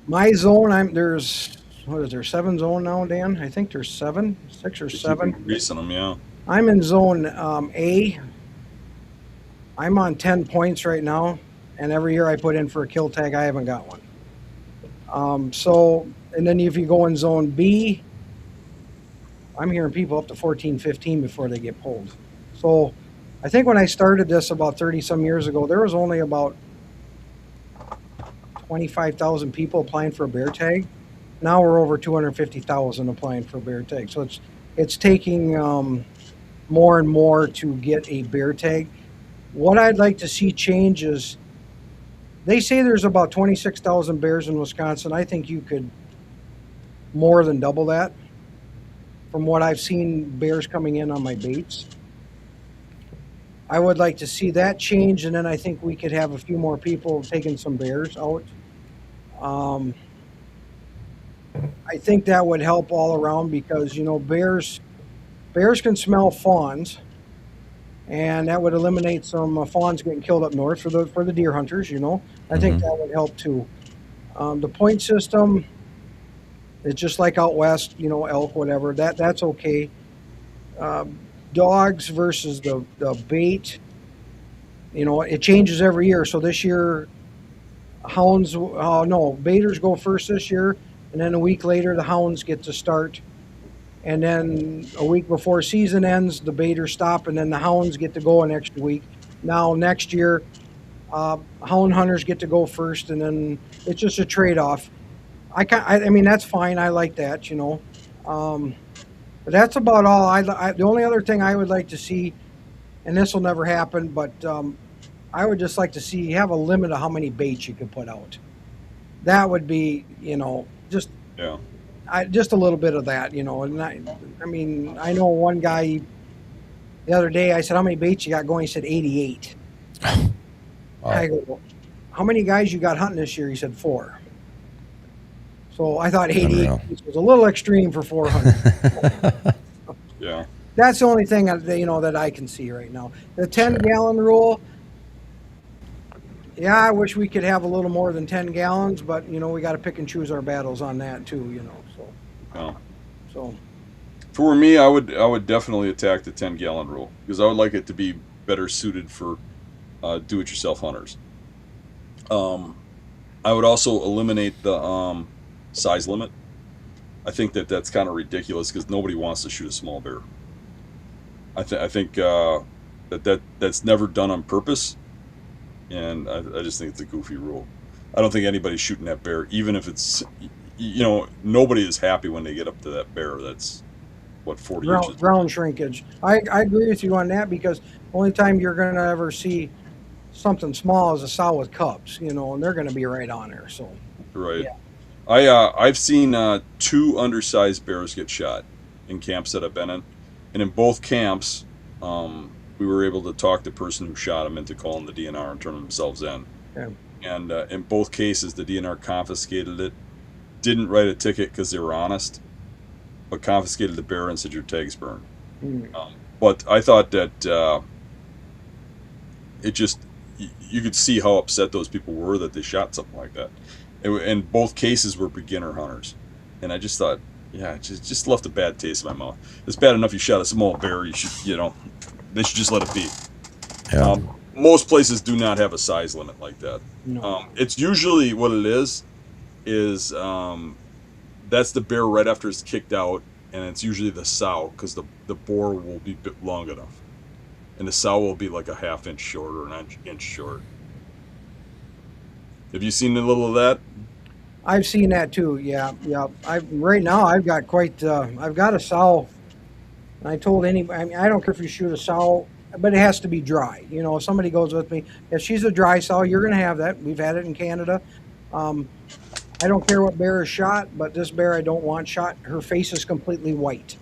My zone, there's 7 zone now, Dan? I think there's 7, 6 or 7. Greasing them, yeah. I'm in zone A. I'm on 10 points right now, and every year I put in for a kill tag, I haven't got one. And then if you go in zone B, I'm hearing people up to 14, 15 before they get pulled. So I think when I started this about 30 some years ago, there was only about 25,000 people applying for a bear tag. Now we're over 250,000 applying for a bear tag. So it's taking more and more to get a bear tag. What I'd like to see change is, they say there's about 26,000 bears in Wisconsin. I think you could more than double that from what I've seen bears coming in on my baits. I would like to see that change, and then I think we could have a few more people taking some bears out. I think that would help all around because, bears can smell fawns, and that would eliminate some fawns getting killed up north for the deer hunters. I think that would help too. The point system, it's just like out west, elk, whatever. That's okay. Dogs versus the bait, it changes every year. So this year, baiters go first this year, and then a week later the hounds get to start. And then a week before season ends, the baiters stop, and then the hounds get to go an extra week. Now next year, hound hunters get to go first, and then it's just a trade-off. I mean, that's fine. I like that, But that's about all. The only other thing I would like to see, and this will never happen, but I would just like to have a limit of how many baits you could put out. That would be, just a little bit of that, And I mean, I know one guy the other day. I said, "How many baits you got going?" He said, 88. Wow. I go, "How many guys you got hunting this year?" He said, 4. So I thought 88 was a little extreme for 400. Yeah. That's the only thing that I can see right now. The 10-gallon rule. Yeah, I wish we could have a little more than 10 gallons, but we got to pick and choose our battles on that too. So. Yeah. So. For me, I would definitely attack the 10-gallon rule because I would like it to be better suited for do-it-yourself hunters. I would also eliminate the size limit. I think that's kind of ridiculous because nobody wants to shoot a small bear. I think that's never done on purpose, and I just think it's a goofy rule. I don't think anybody's shooting that bear, even if it's, nobody is happy when they get up to that bear. That's what 40 inches. Ground shrinkage. I agree with you on that because the only time you're going to ever see something small is a sow with cubs, and they're going to be right on there. So. Right. Yeah. I've seen 2 undersized bears get shot in camps that I've been in, and in both camps, we were able to talk the person who shot them into calling the DNR and turning themselves in. Yeah. And in both cases, the DNR confiscated it, didn't write a ticket because they were honest, but confiscated the bear and said your tag's burned. But I thought that it just, you could see how upset those people were that they shot something like that. And both cases were beginner hunters. And I just thought, yeah, it just left a bad taste in my mouth. It's bad enough you shot a small bear. You should, they should just let it be. Yeah. Most places do not have a size limit like that. No. It's usually what it is that's the bear right after it's kicked out, and it's usually the sow, because the boar will be long enough, and the sow will be like a half inch short or an inch short. Have you seen a little of that? I've seen that too. Yeah, yeah. Right now I've got I've got a sow. And I told anybody, I mean, I don't care if you shoot a sow, but it has to be dry. If somebody goes with me, if she's a dry sow, you're going to have that. We've had it in Canada. I don't care what bear is shot, but this bear I don't want shot. Her face is completely white,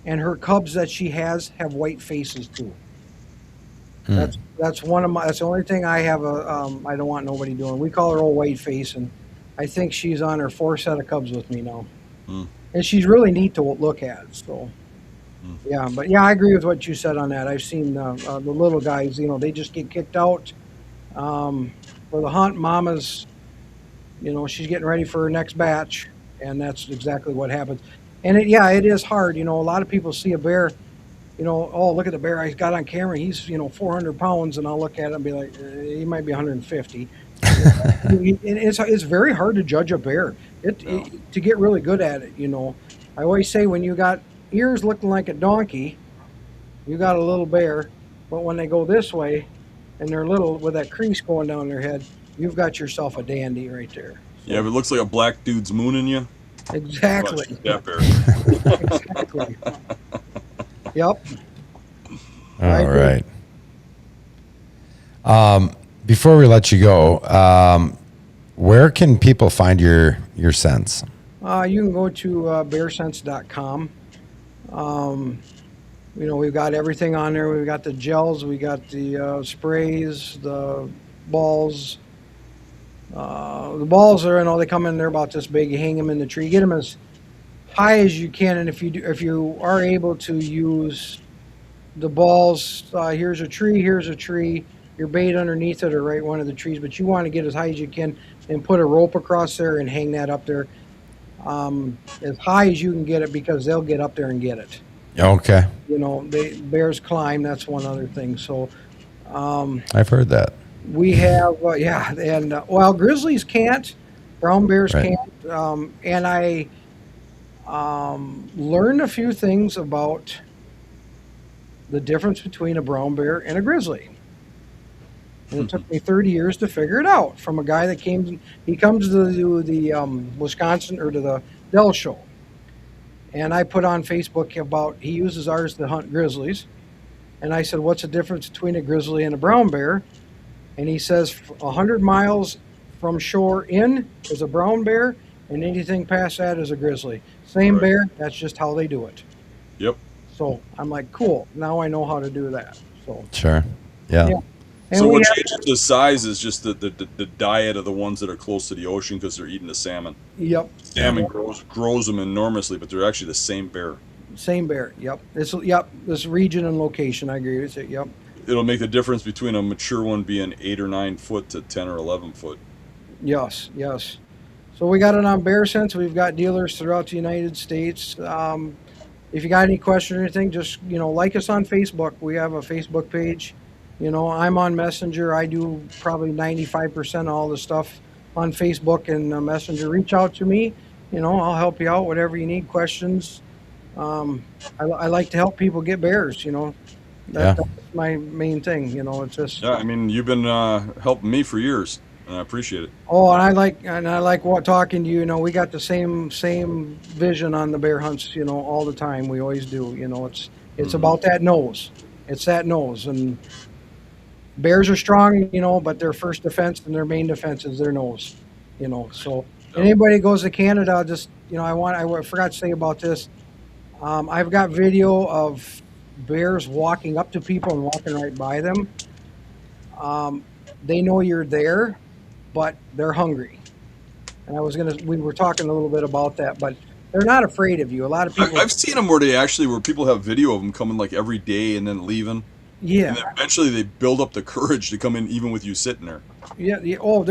and her cubs that she has have white faces too. That's that's the only thing I have I don't want nobody doing. We call her old white face, and I think she's on her 4th set of cubs with me now, and she's really neat to look at. So. Yeah, but yeah, I agree with what you said on that. I've seen the little guys, they just get kicked out for the hunt. Mama's, she's getting ready for her next batch, and that's exactly what happens. And it is hard. A lot of people see a bear, oh, look at the bear I got on camera. He's, 400 pounds, and I'll look at it and be like, he might be 150. It's very hard to judge a bear. To get really good at it, I always say when you got ears looking like a donkey, you got a little bear, but when they go this way and they're little with that crease going down their head, you've got yourself a dandy right there. Yeah, if it looks like a black dude's mooning you. Exactly. That bear. Exactly. Yep. All right. Before we let you go, where can people find your scents? You can go to bearsense.com. We've got everything on there. We've got the gels, we got the sprays, the balls. The balls are, they come in, they're about this big. You hang them in the tree, get them as high as you can, and if you are able to use the balls, here's a tree, your bait underneath it or right one of the trees, but you want to get as high as you can and put a rope across there and hang that up there. As high as you can get it, because they'll get up there and get it. Okay. Bears climb. That's one other thing. So, I've heard that. We have, and grizzlies can't, brown bears can't. And I learned a few things about the difference between a brown bear and a grizzly. And it took me 30 years to figure it out from a guy that comes to the Wisconsin or to the Dell show. And I put on Facebook about, he uses ours to hunt grizzlies. And I said, what's the difference between a grizzly and a brown bear? And he says 100 miles from shore in is a brown bear, and anything past that is a grizzly. Same bear, that's just how they do it. Yep. So I'm like, cool, now I know how to do that. So Sure. Yeah. And So what changes the size is just the diet of the ones that are close to the ocean, because they're eating the salmon. Yep. Salmon grows them enormously, but they're actually the same bear. Same bear. Yep. This region and location. I agree with it. Yep. It'll make the difference between a mature one being 8 or 9 foot to 10 or 11 foot. Yes. So we got it on Bear Sense. We've got dealers throughout the United States. If you got any question or anything, just like us on Facebook. We have a Facebook page. I'm on Messenger. I do probably 95% of all the stuff on Facebook and Messenger. Reach out to me. I'll help you out, whatever you need, questions. I like to help people get bears, That's my main thing, it's just. Yeah, I mean, you've been helping me for years, and I appreciate it. Oh, and I like talking to you. We got the same vision on the bear hunts, all the time. We always do. It's about that nose. It's that nose, and bears are strong, but their first defense and their main defense is their nose, So anybody goes to Canada, just I forgot to say about this. I've got video of bears walking up to people and walking right by them. They know you're there, but they're hungry. And we were talking a little bit about that, but they're not afraid of you. A lot of people. I've seen them where people have video of them coming like every day and then leaving. Yeah. And then eventually they build up the courage to come in even with you sitting there. Yeah. Oh,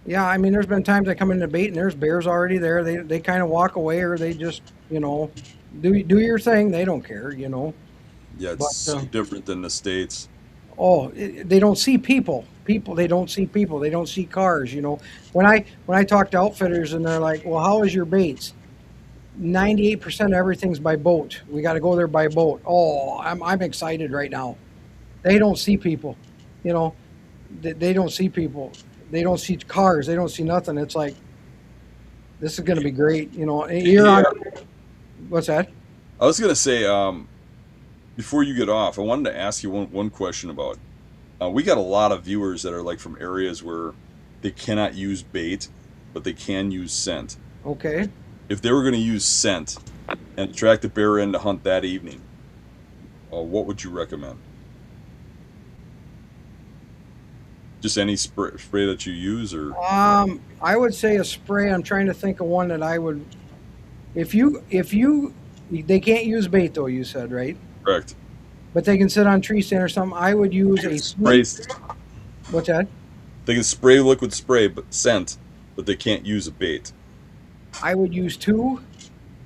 yeah, I mean, there's been times I come in the bait and there's bears already there. They kind of walk away, or they just, do your thing. They don't care, Yeah, it's But, so different than the States. Oh, they don't see people. They don't see people. They don't see cars. When I talk to outfitters and they're like, "Well, how is your baits?" 98% of everything's by boat. We got to go there by boat. Oh, I'm excited right now. They don't see people. They don't see people. They don't see cars. They don't see nothing. It's like, this is going to be great. You're on. What's that? I was gonna say, before you get off, I wanted to ask you one question about. We got a lot of viewers that are like from areas where they cannot use bait, but they can use scent. Okay. If they were going to use scent and attract the bear in to hunt that evening, what would you recommend? Just any spray that you use, or I would say a spray. I'm trying to think of one that I would. If you, they can't use bait though. You said right. correct? But they can sit on tree stand or something. I would use a Spray. What's that? They can spray liquid spray, but scent, but they can't use a bait. I would use two,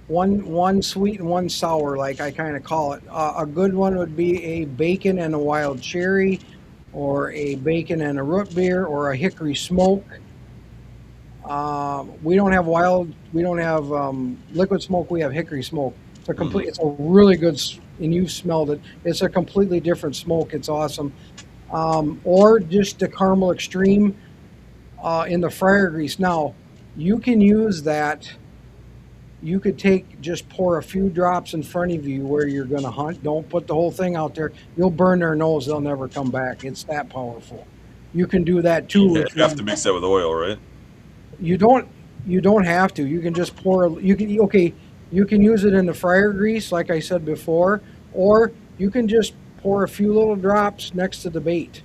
one sweet and one sour, like I kind of call it. A good one would be a bacon and a wild cherry, or a bacon and a root beer, or a hickory smoke. We don't have liquid smoke. We have hickory smoke. It's a really good, and you've smelled it. It's a completely different smoke. It's awesome. Or just the caramel extreme in the fryer grease. Now, you can use that. You could just pour a few drops in front of you where you're going to hunt. Don't put the whole thing out there. You'll burn their nose. They'll never come back. It's that powerful. You can do that too. You have to mix that with oil, right? You don't have to. You can just pour. You can use it in the fryer grease, like I said before, or you can just pour a few little drops next to the bait.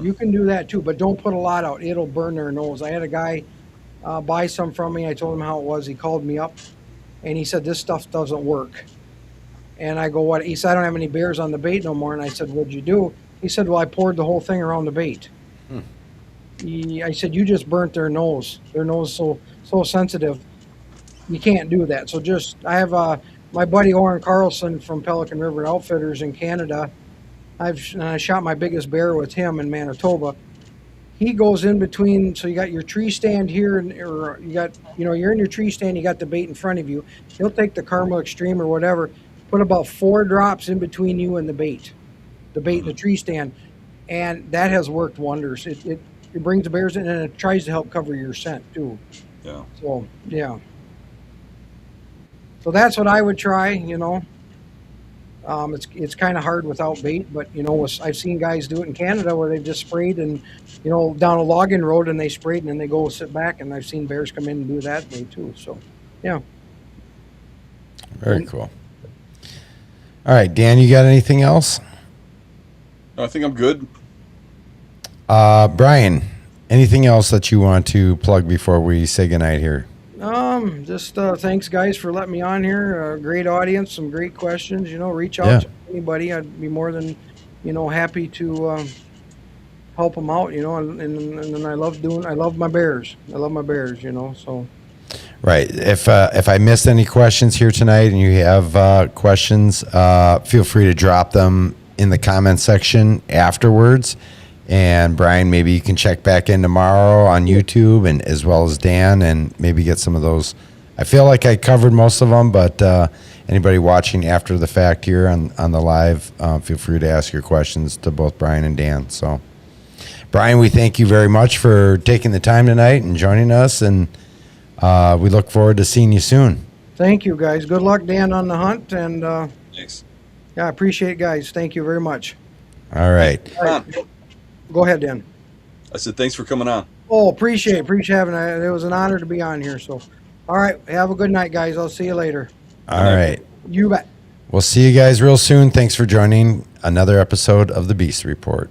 You can do that too, but don't put a lot out. It'll burn their nose. I had a guy buy some from me. I told him how it was. He called me up, and he said, "This stuff doesn't work." And I go, "What?" He said, "I don't have any bears on the bait no more." And I said, "What'd you do?" He said, "Well, I poured the whole thing around the bait." I said, "You just burnt their nose. Their nose is so sensitive. You can't do that." So I have my buddy Oren Carlson from Pelican River Outfitters in Canada. I shot my biggest bear with him in Manitoba. He goes in between, so you got your tree stand here, or you're in your tree stand, you got the bait in front of you. He'll take the Caramel Extreme or whatever, put about 4 drops in between you and the bait in the tree stand, and that has worked wonders. It brings the bears in, and it tries to help cover your scent too. Yeah. So yeah. So that's what I would try. It's kind of hard without bait, but I've seen guys do it in Canada where they've just sprayed and down a logging road, and they sprayed and then they go sit back, and I've seen bears come in and do that way too. So yeah. Very cool. All right, Dan, you got anything else? I think I'm good. Bryan, anything else that you want to plug before we say goodnight here? Just thanks guys for letting me on here. Great audience, some great questions. Reach out to anybody. I'd be more than happy to help them out. And I love my bears. I love my bears. So. Right. If I missed any questions here tonight and you have questions, feel free to drop them in the comment section afterwards. And Bryan, maybe you can check back in tomorrow on YouTube, and as well as Dan, and maybe get some of those. I feel like I covered most of them, but anybody watching after the fact here on the live, feel free to ask your questions to both Bryan and Dan. So, Bryan, we thank you very much for taking the time tonight and joining us, and we look forward to seeing you soon. Thank you, guys. Good luck, Dan, on the hunt, and Thanks. yeah, I appreciate it, guys. Thank you very much. All right. Go ahead, Dan. I said thanks for coming on. Oh, appreciate having it. It was an honor to be on here. So, all right, have a good night, guys. I'll see you later. All right. You bet. We'll see you guys real soon. Thanks for joining another episode of the Beast Report.